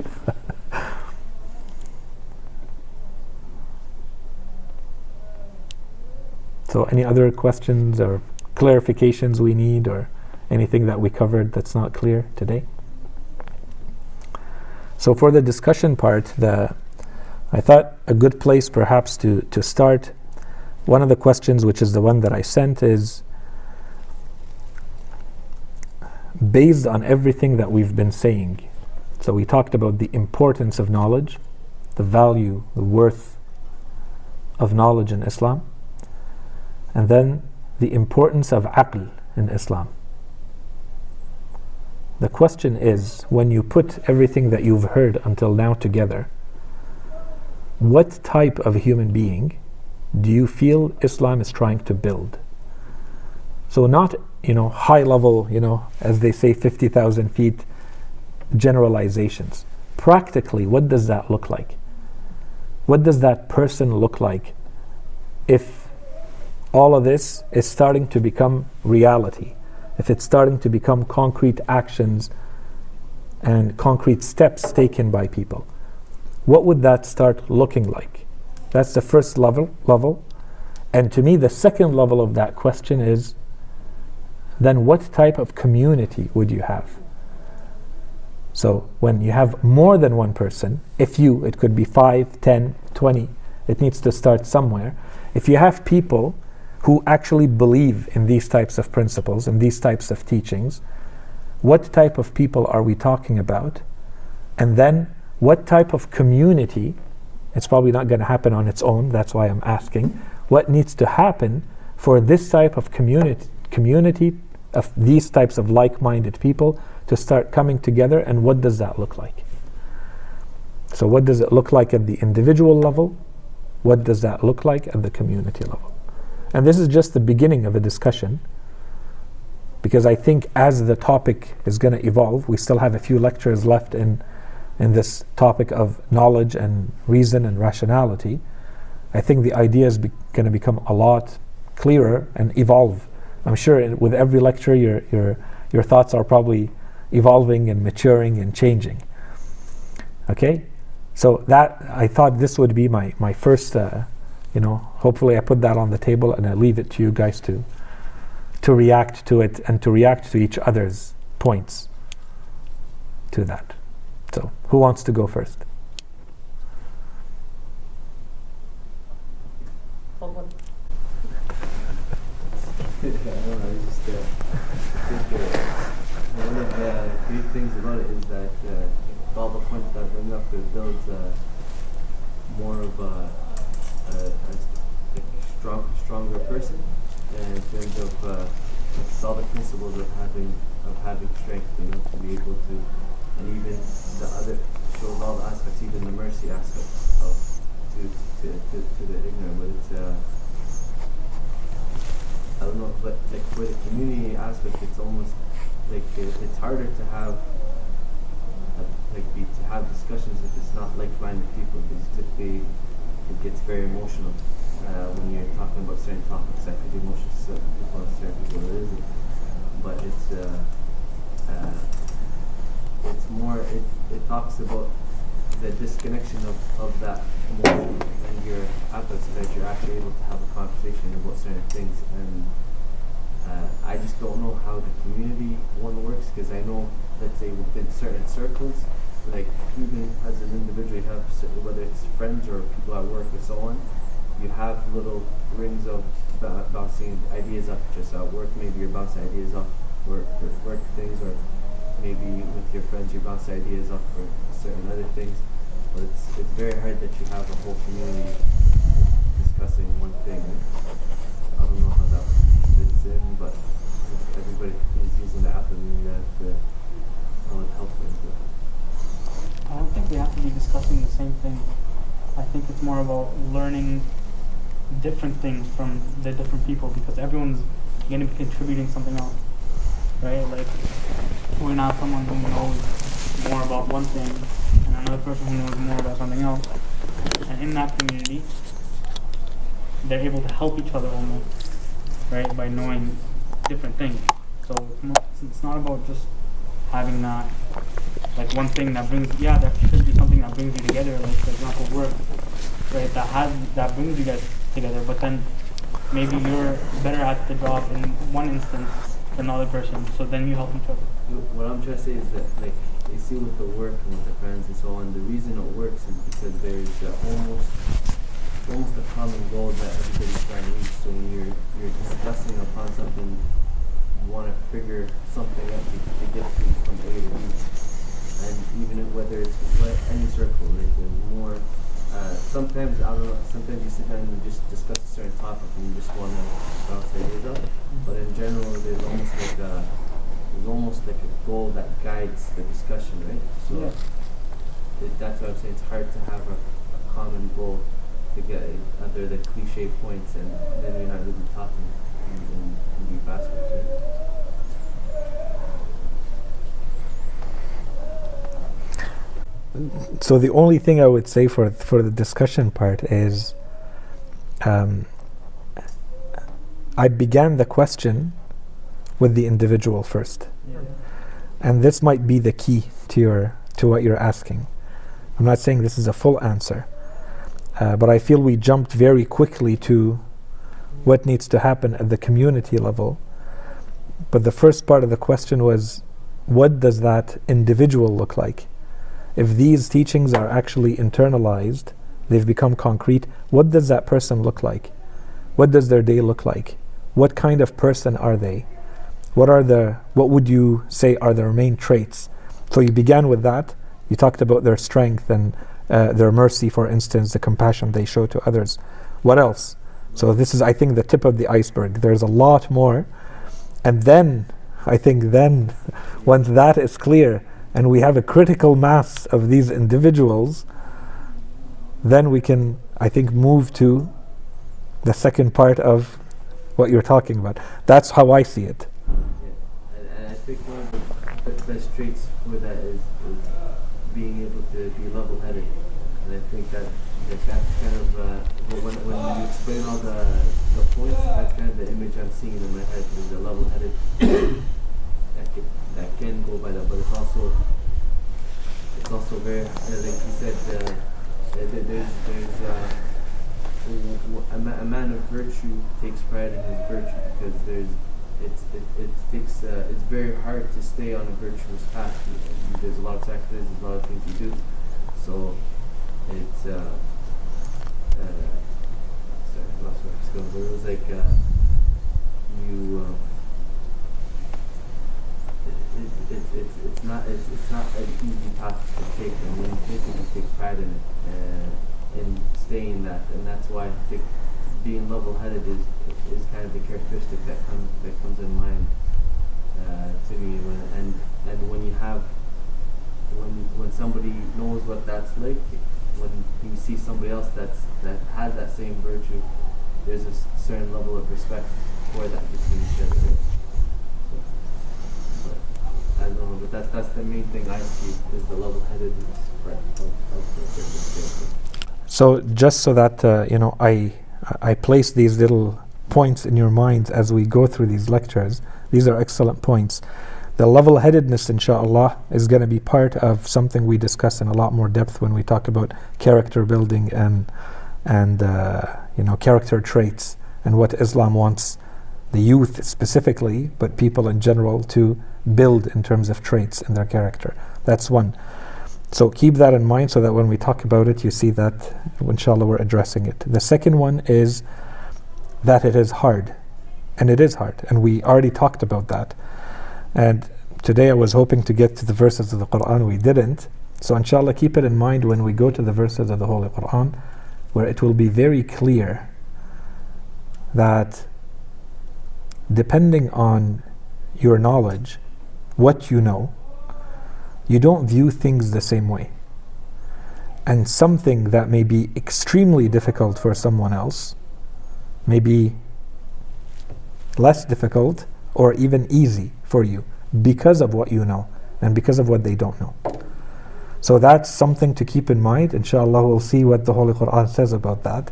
So any other questions or clarifications we need, or anything that we covered that's not clear today? So for the discussion part, I thought a good place perhaps to start, one of the questions, which is the one that I sent, is based on everything that we've been saying. So we talked about the importance of knowledge, the value, the worth of knowledge in Islam, and then the importance of aql in Islam. The question is, when you put everything that you've heard until now together, what type of human being do you feel Islam is trying to build? So not, high level, as they say, 50,000 feet generalizations. Practically, what does that look like? What does that person look like if all of this is starting to become reality? If it's starting to become concrete actions and concrete steps taken by people? What would that start looking like? That's the first level. And to me, the second level of that question is, then what type of community would you have? So when you have more than one person, it could be 5, 10, 20, it needs to start somewhere. If you have people who actually believe in these types of principles and these types of teachings, what type of people are we talking about? And then what type of community? It's probably not going to happen on its own, that's why I'm asking. What needs to happen for this type of community of these types of like-minded people to start coming together, and what does that look like? So what does it look like at the individual level? What does that look like at the community level? And this is just the beginning of a discussion, because I think as the topic is going to evolve, we still have a few lectures left in this topic of knowledge and reason and rationality. I think the idea is going to become a lot clearer and evolve. I'm sure with every lecture your thoughts are probably evolving and maturing and changing. Okay? So that, I thought this would be my first, hopefully I put that on the table and I leave it to you guys to react to it and to react to each other's points to that. So, who wants to go first? I don't know, I just think one of the great things about it is that all the points that bring up, it builds more of a stronger person, and in terms of all the principles of having strength, to be able to, and even the other shows all the aspects, even the mercy aspect of to the ignorant. But it's I don't know, but like for the community aspect, it's almost like it's harder to have discussions if it's not like-minded people, because typically it gets very emotional when you're talking about certain topics that could be emotional to certain people and certain people it isn't. But it's more, it talks about the disconnection of that emotion and your affects, that you're actually able to have a conversation about certain things. And I just don't know how the community one works, because I know, let's say within certain circles, like even as an individual, you have, whether it's friends or people at work and so on, you have little rings of bouncing ideas off just at work. Maybe you're bouncing ideas off work things, or maybe with your friends you bounce ideas off for certain other things. But it's very hard that you have a whole community discussing one thing. I don't know how that learning different things from the different people, because everyone's going to be contributing something else, right? Like, we're gonna have someone who knows more about one thing and another person who knows more about something else, and in that community they're able to help each other almost, right, by knowing different things. So it's not about just having that, like, one thing that brings, that should be something that brings you together, like, for example, work, right, that brings you guys together, but then maybe you're better at the job in one instance than the other person, so then you help each other. What I'm trying to say is that, like, you see with the work and with the friends and so on, the reason it works is because there's almost a common goal that everybody's trying to reach. So when you're discussing upon something, you want to figure something out to get to from A to B. And even whether it's any circle, like, there's more. Sometimes, I don't know, sometimes you sit down and you just discuss a certain topic and you just want to bounce ideas out. But in general, there's almost like a goal that guides the discussion, right? So that's what I'm saying. It's hard to have a common goal to get other the cliche points, and then you're not really talking in deep aspects, right? So the only thing I would say for the discussion part is, I began the question with the individual first, and this might be the key to what you're asking. I'm not saying this is a full answer, but I feel we jumped very quickly to what needs to happen at the community level. But the first part of the question was, what does that individual look like? If these teachings are actually internalized, they've become concrete, what does that person look like? What does their day look like? What kind of person are they? What would you say are their main traits? So you began with that. You talked about their strength and their mercy, for instance, the compassion they show to others. What else? So this is, I think, the tip of the iceberg. There's a lot more. And then, I think once that is clear, and we have a critical mass of these individuals, then we can, I think, move to the second part of what you're talking about. That's how I see it. Yeah, and I think one of the best traits for that is being able to be level-headed. And I think that's kind of, when you explain all the points, that's kind of the image I'm seeing in my head, is the level-headed. that can go by that, but it's also very, like you said, there's a man of virtue takes pride in his virtue, because it's very hard to stay on a virtuous path. There's a lot of sacrifices, there's a lot of things you do, so it's sorry, I lost where I was going, but it was like it's not an easy path to take, and when you take it, you take pride in it, in staying that, and that's why I think being level-headed is kind of the characteristic that comes in mind to me. When somebody knows what that's like, when you see somebody else that has that same virtue, there's a certain level of respect for that between each other. Right? I don't know, but that's the main thing I see, is the level-headedness part of the circumstance. So just so that I place these little points in your minds as we go through these lectures. These are excellent points. The level-headedness, inshallah, is going to be part of something we discuss in a lot more depth when we talk about character building and character traits, and what Islam wants the youth specifically, but people in general, to build in terms of traits in their character. That's one. So keep that in mind, so that when we talk about it, you see that, inshallah, we're addressing it. The second one is that it is hard. And it is hard. And we already talked about that. And today I was hoping to get to the verses of the Quran. We didn't. So inshallah, keep it in mind when we go to the verses of the Holy Quran, where it will be very clear that depending on your knowledge, what you know, you don't view things the same way. And something that may be extremely difficult for someone else may be less difficult or even easy for you because of what you know and because of what they don't know. So that's something to keep in mind. Inshallah, we'll see what the Holy Quran says about that.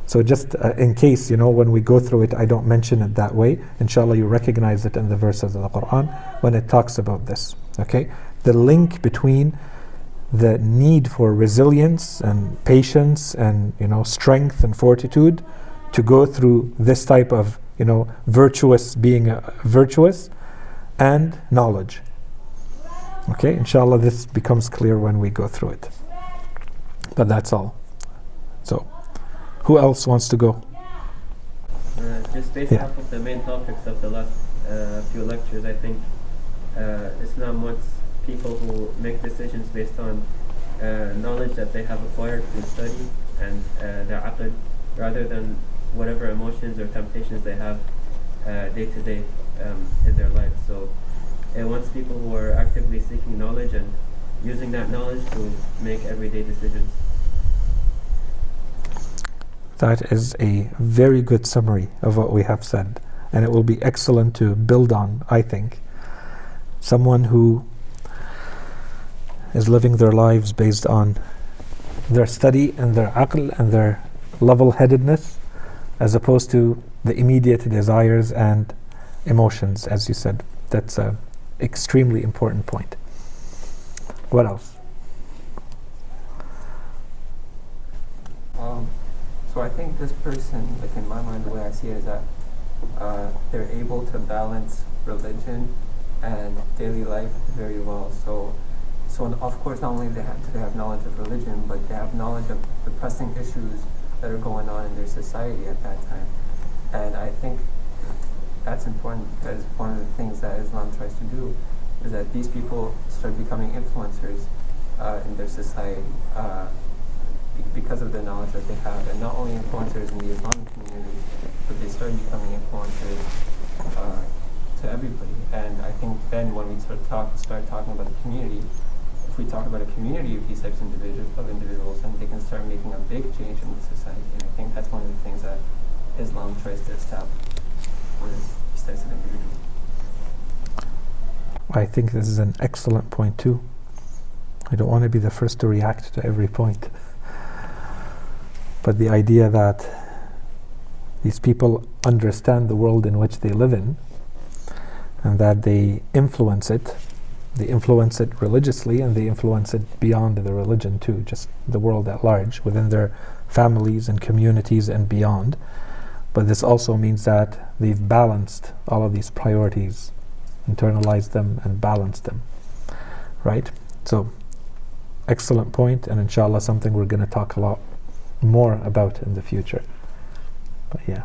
So just in case, when we go through it, I don't mention it that way. Inshallah, you recognize it in the verses of the Quran when it talks about this. Okay? The link between the need for resilience and patience and, strength and fortitude to go through this type of, being virtuous and knowledge. Okay, inshallah this becomes clear when we go through it. But that's all. So, who else wants to go? Just based off of the main topics of the last few lectures, I think Islam wants people who make decisions based on knowledge that they have acquired through study and their aql, rather than whatever emotions or temptations they have day to day in their lives. So it wants people who are actively seeking knowledge and using that knowledge to make everyday decisions. That is a very good summary of what we have said, and it will be excellent to build on, I think. Someone who is living their lives based on their study and their aql and their level-headedness, as opposed to the immediate desires and emotions, as you said. That's a extremely important point. What else? So I think this person, like in my mind, the way I see it is that they're able to balance religion and daily life very well. So of course, not only do they have knowledge of religion, but they have knowledge of the pressing issues that are going on in their society at that time. And I think that's important because one of the things that Islam tries to do is that these people start becoming influencers in their society because of the knowledge that they have, and not only influencers in the Islamic community, but they start becoming influencers to everybody. And I think then when we start talking about the community, if we talk about a community of these types of individuals, then they can start making a big change in the society. And I think that's one of the things that Islam tries to establish with these types of individuals. I think this is an excellent point too. I don't want to be the first to react to every point. But the idea that these people understand the world in which they live in and that they influence it religiously, and they influence it beyond the religion too, just the world at large, within their families and communities and beyond. But this also means that they've balanced all of these priorities, internalized them and balanced them, right? So, excellent point, and inshallah something we're going to talk a lot more about in the future. But yeah.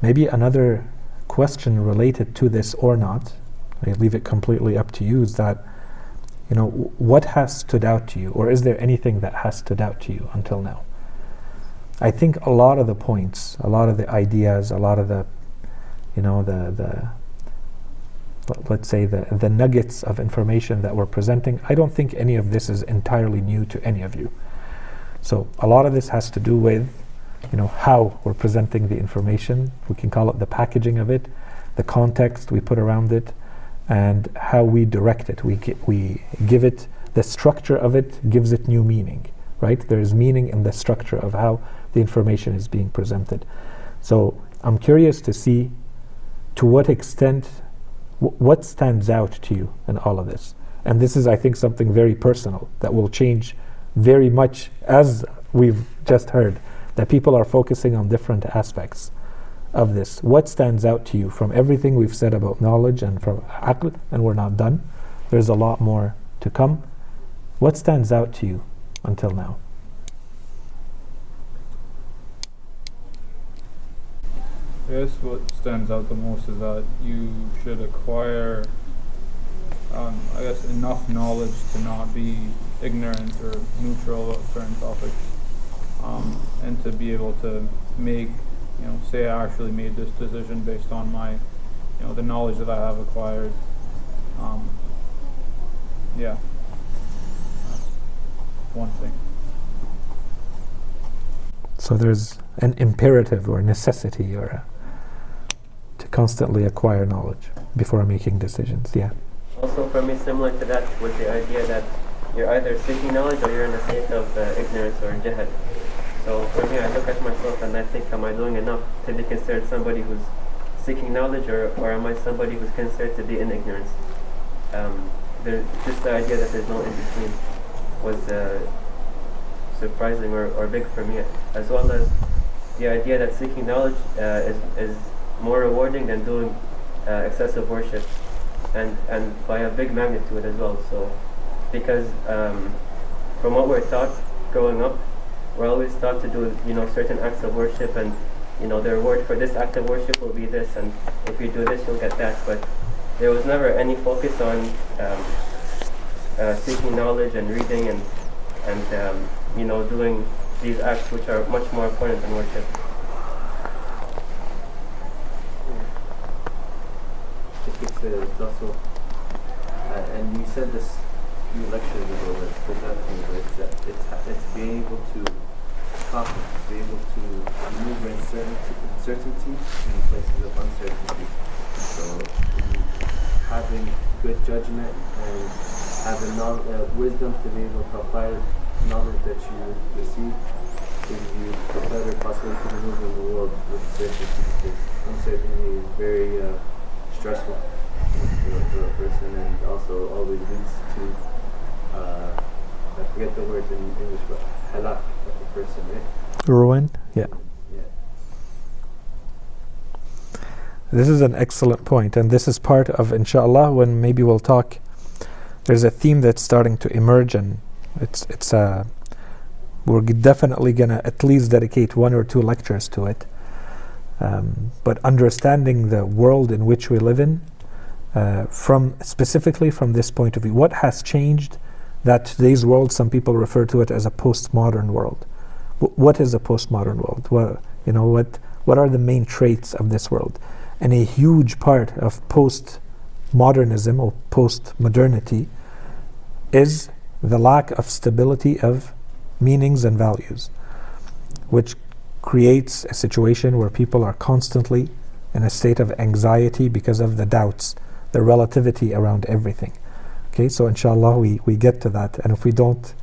Maybe another question related to this or not, I leave it completely up to you, is that, what has stood out to you, or is there anything that has stood out to you until now? I think a lot of the points, a lot of the ideas, a lot of the, let's say the nuggets of information that we're presenting, I don't think any of this is entirely new to any of you. So a lot of this has to do with how we're presenting the information. We can call it the packaging of it, the context we put around it, and how we direct it. We give it, the structure of it gives it new meaning, right? There is meaning in the structure of how the information is being presented. So I'm curious to see to what extent, what stands out to you in all of this. And this is, I think, something very personal that will change very much, as we've just heard, that people are focusing on different aspects of this. What stands out to you from everything we've said about knowledge and from aql, and we're not done. There's a lot more to come. What stands out to you until now? I guess what stands out the most is that you should acquire, enough knowledge to not be ignorant or neutral about certain topics, and to be able to make, say I actually made this decision based on my the knowledge that I have acquired. Yeah, that's one thing. So there's an imperative or necessity to constantly acquire knowledge before making decisions. Yeah. Also, for me, similar to that was the idea that you're either seeking knowledge or you're in a state of ignorance or jahal. So for me, I look at myself and I think, am I doing enough to be considered somebody who's seeking knowledge, or am I somebody who's considered to be in ignorance? Just the idea that there's no in between was surprising or big for me, as well as the idea that seeking knowledge is more rewarding than doing excessive worship, and by a big magnitude as well. So because from what we're taught growing up, we're always taught to do certain acts of worship, and the reward for this act of worship will be this, and if you do this you'll get that. But there was never any focus on seeking knowledge and reading and doing these acts which are much more important than worship. I think it's also, and you said this a few lectures ago, that stood out to me, but it's being able to copy, be able to maneuver uncertainty in places of uncertainty. So having good judgment and having wisdom to be able to apply knowledge that you receive gives you a better possibility to maneuver in the world with certainty, because uncertainty is very stressful for a person, and also always leads to I forget the word in English, but halak of a person, right? Ruin. Yeah. Yeah. This is an excellent point, and this is part of, inshallah, when maybe we'll talk. There's a theme that's starting to emerge, and we're definitely gonna at least dedicate 1 or 2 lectures to it. But understanding the world in which we live in, specifically from this point of view, what has changed? That today's world, some people refer to it as a postmodern world. What is a postmodern world? What are the main traits of this world? And a huge part of postmodernism or postmodernity is the lack of stability of meanings and values, which creates a situation where people are constantly in a state of anxiety because of the doubts, the relativity around everything. Okay, so inshallah we get to that, and if we don't,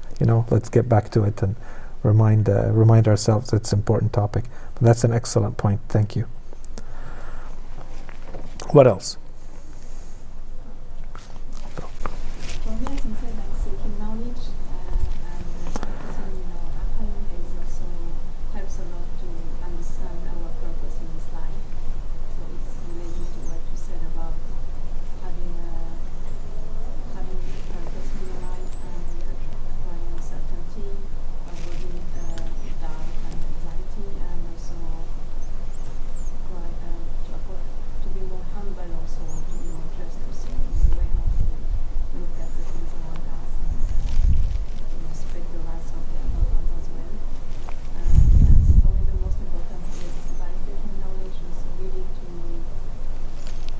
let's get back to it and remind ourselves it's an important topic. But that's an excellent point. Thank you. What else? For me, I can say that seeking knowledge and focusing, applying is also helps a lot to understand our purpose in this life. So it's related to what you said about having purpose in your life and acquiring uncertainty, avoiding doubt and anxiety, and also to be more humble, also to be more trustful in the way how to look at the things around us and respect the rights of the other ones as well. And for me, the most important is by taking knowledge is really to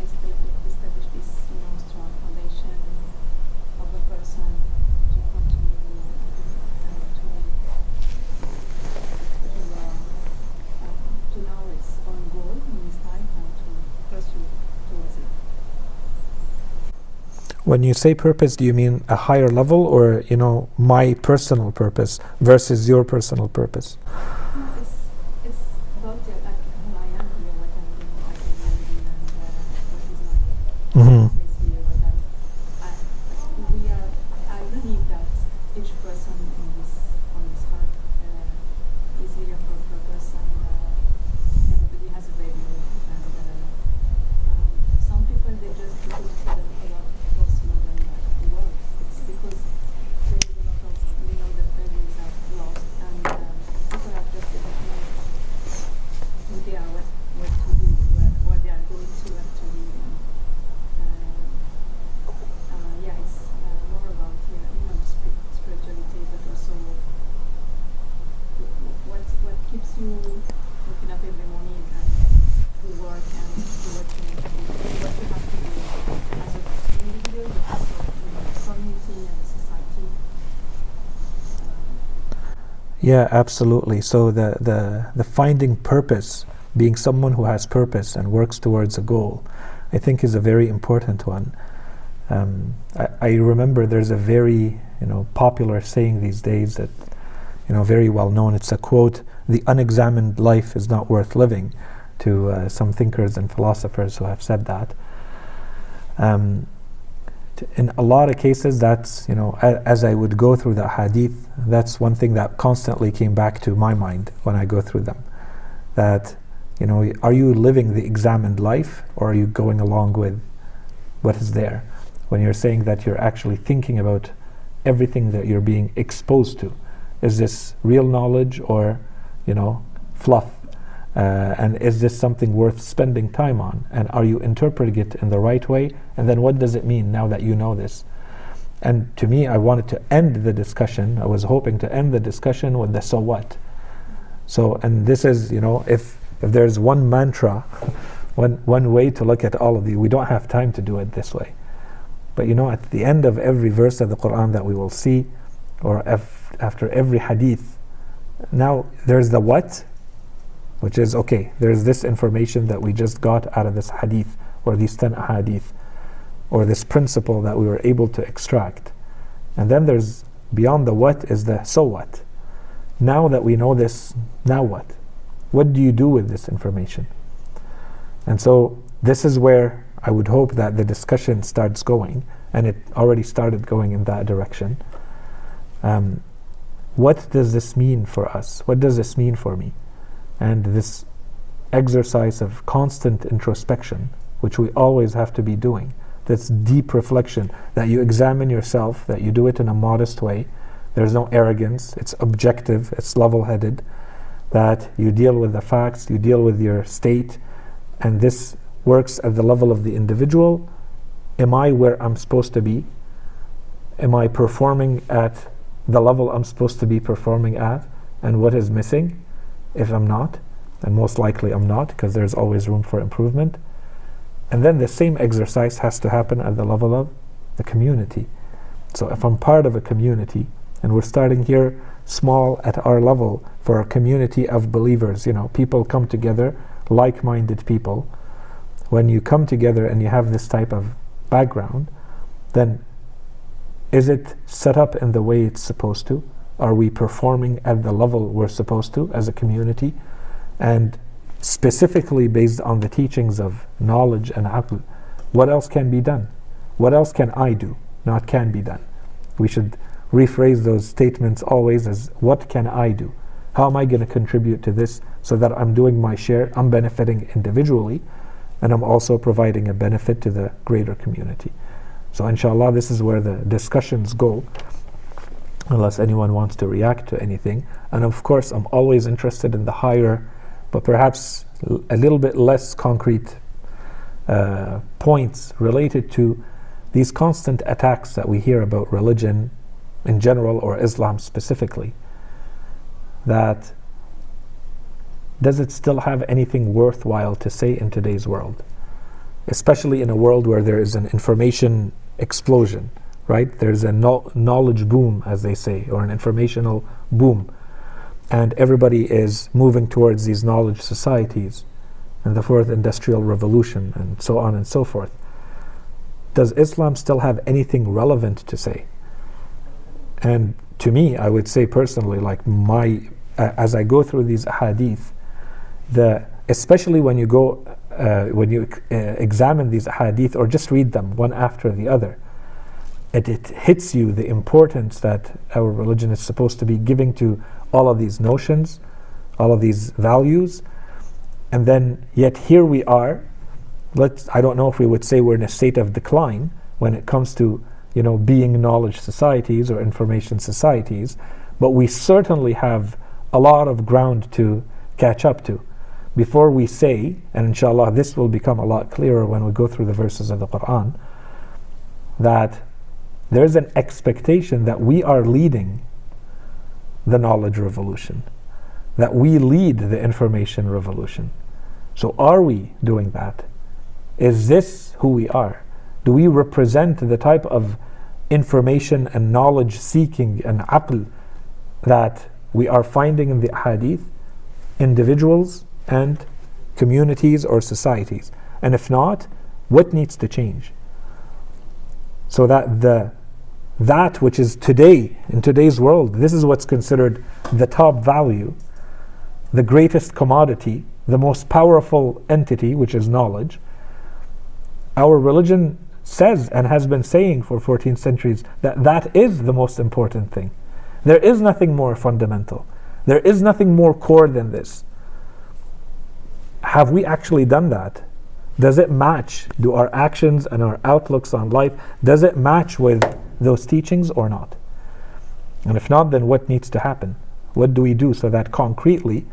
establish this strong foundation of a person to continue to know its own goal in this life and to pursue towards it. When you say purpose, do you mean a higher level, or my personal purpose versus your personal purpose? No, it's about like who I am here, what I'm doing as a human being, and what is my Mm-hmm. business here, I believe that each person on this earth is here for a purpose, and everybody has a value, and some people, they just because it's a lot of postmodern words, it's because there is a lot of the values are lost, and people have just Yeah, absolutely. So the finding purpose, being someone who has purpose and works towards a goal, I think is a very important one. I remember there's a very popular saying these days that very well known. It's a quote: "The unexamined life is not worth living," to some thinkers and philosophers who have said that. In a lot of cases, that's as I would go through the hadith, that's one thing that constantly came back to my mind when I go through them. That are you living the examined life, or are you going along with what is there? When you're saying that you're actually thinking about everything that you're being exposed to, is this real knowledge or fluff? And is this something worth spending time on? And are you interpreting it in the right way? And then what does it mean now that you know this? And to me, I wanted to end the discussion. I was hoping to end the discussion with the so what. So, and this is, if there's one mantra, one way to look at all of these, we don't have time to do it this way. But at the end of every verse of the Quran that we will see, or after every hadith, now there's the what, which is, okay, there's this information that we just got out of this hadith, or these 10 hadith, or this principle that we were able to extract. And then there's, beyond the what, is the so what. Now that we know this, now what? What do you do with this information? And so this is where I would hope that the discussion starts going, and it already started going in that direction. What does this mean for us? What does this mean for me? And this exercise of constant introspection, which we always have to be doing, this deep reflection, that you examine yourself, that you do it in a modest way, there's no arrogance, it's objective, it's level-headed, that you deal with the facts, you deal with your state, and this works at the level of the individual. Am I where I'm supposed to be? Am I performing at the level I'm supposed to be performing at? And what is missing? If I'm not, and most likely I'm not, because there's always room for improvement. And then the same exercise has to happen at the level of the community. So if I'm part of a community, and we're starting here small at our level for a community of believers, people come together, like-minded people. When you come together and you have this type of background, then is it set up in the way it's supposed to? Are we performing at the level we're supposed to as a community? And specifically based on the teachings of knowledge and aql, what else can be done? What else can I do? Not can be done. We should rephrase those statements always as, what can I do? How am I going to contribute to this so that I'm doing my share, I'm benefiting individually, and I'm also providing a benefit to the greater community. So inshallah, this is where the discussions go, unless anyone wants to react to anything. And of course, I'm always interested in the higher, but perhaps a little bit less concrete points related to these constant attacks that we hear about religion in general, or Islam specifically. That does it still have anything worthwhile to say in today's world? Especially in a world where there is an information explosion, right? There's a knowledge boom, as they say, or an informational boom. And everybody is moving towards these knowledge societies and the fourth industrial revolution and so on and so forth. Does Islam still have anything relevant to say? And to me, I would say personally, like as I go through these hadith, especially when you go, examine these hadith or just read them one after the other, it hits you the importance that our religion is supposed to be giving to all of these notions, all of these values. And then yet here we are, I don't know if we would say we're in a state of decline when it comes to being knowledge societies or information societies, but we certainly have a lot of ground to catch up to before we say, and inshallah this will become a lot clearer when we go through the verses of the Quran, that there's an expectation that we are leading the knowledge revolution, that we lead the information revolution. So are we doing that? Is this who we are? Do we represent the type of information and knowledge seeking and aql that we are finding in the hadith individuals and communities or societies? And if not, what needs to change? So that that which is today, in today's world, this is what's considered the top value, the greatest commodity, the most powerful entity, which is knowledge. Our religion says and has been saying for 14 centuries that that is the most important thing. There is nothing more fundamental. There is nothing more core than this. Have we actually done that? Does it match? Do our actions and our outlooks on life, does it match with those teachings or not? And if not, then what needs to happen? What do we do so that concretely,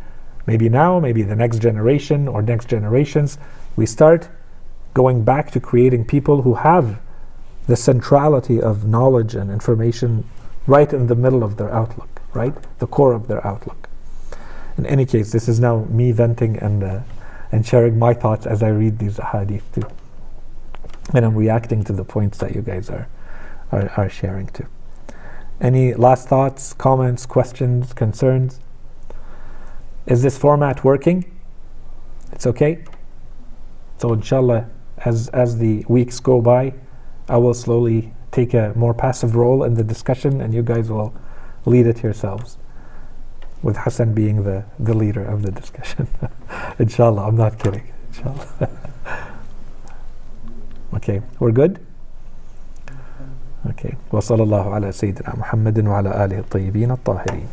maybe now, maybe the next generation or next generations, we start going back to creating people who have the centrality of knowledge and information right in the middle of their outlook, right? The core of their outlook. In any case, this is now me venting and sharing my thoughts as I read these hadith too. And I'm reacting to the points that you guys are sharing too. Any last thoughts, comments, questions, concerns? Is this format working? It's okay? So inshallah, as the weeks go by, I will slowly take a more passive role in the discussion and you guys will lead it yourselves, with Hassan being the leader of the discussion. Inshallah, I'm not kidding. Inshallah. Okay, we're good? Okay. وصلى الله على سيدنا محمد وعلى آله الطيبين الطاهرين.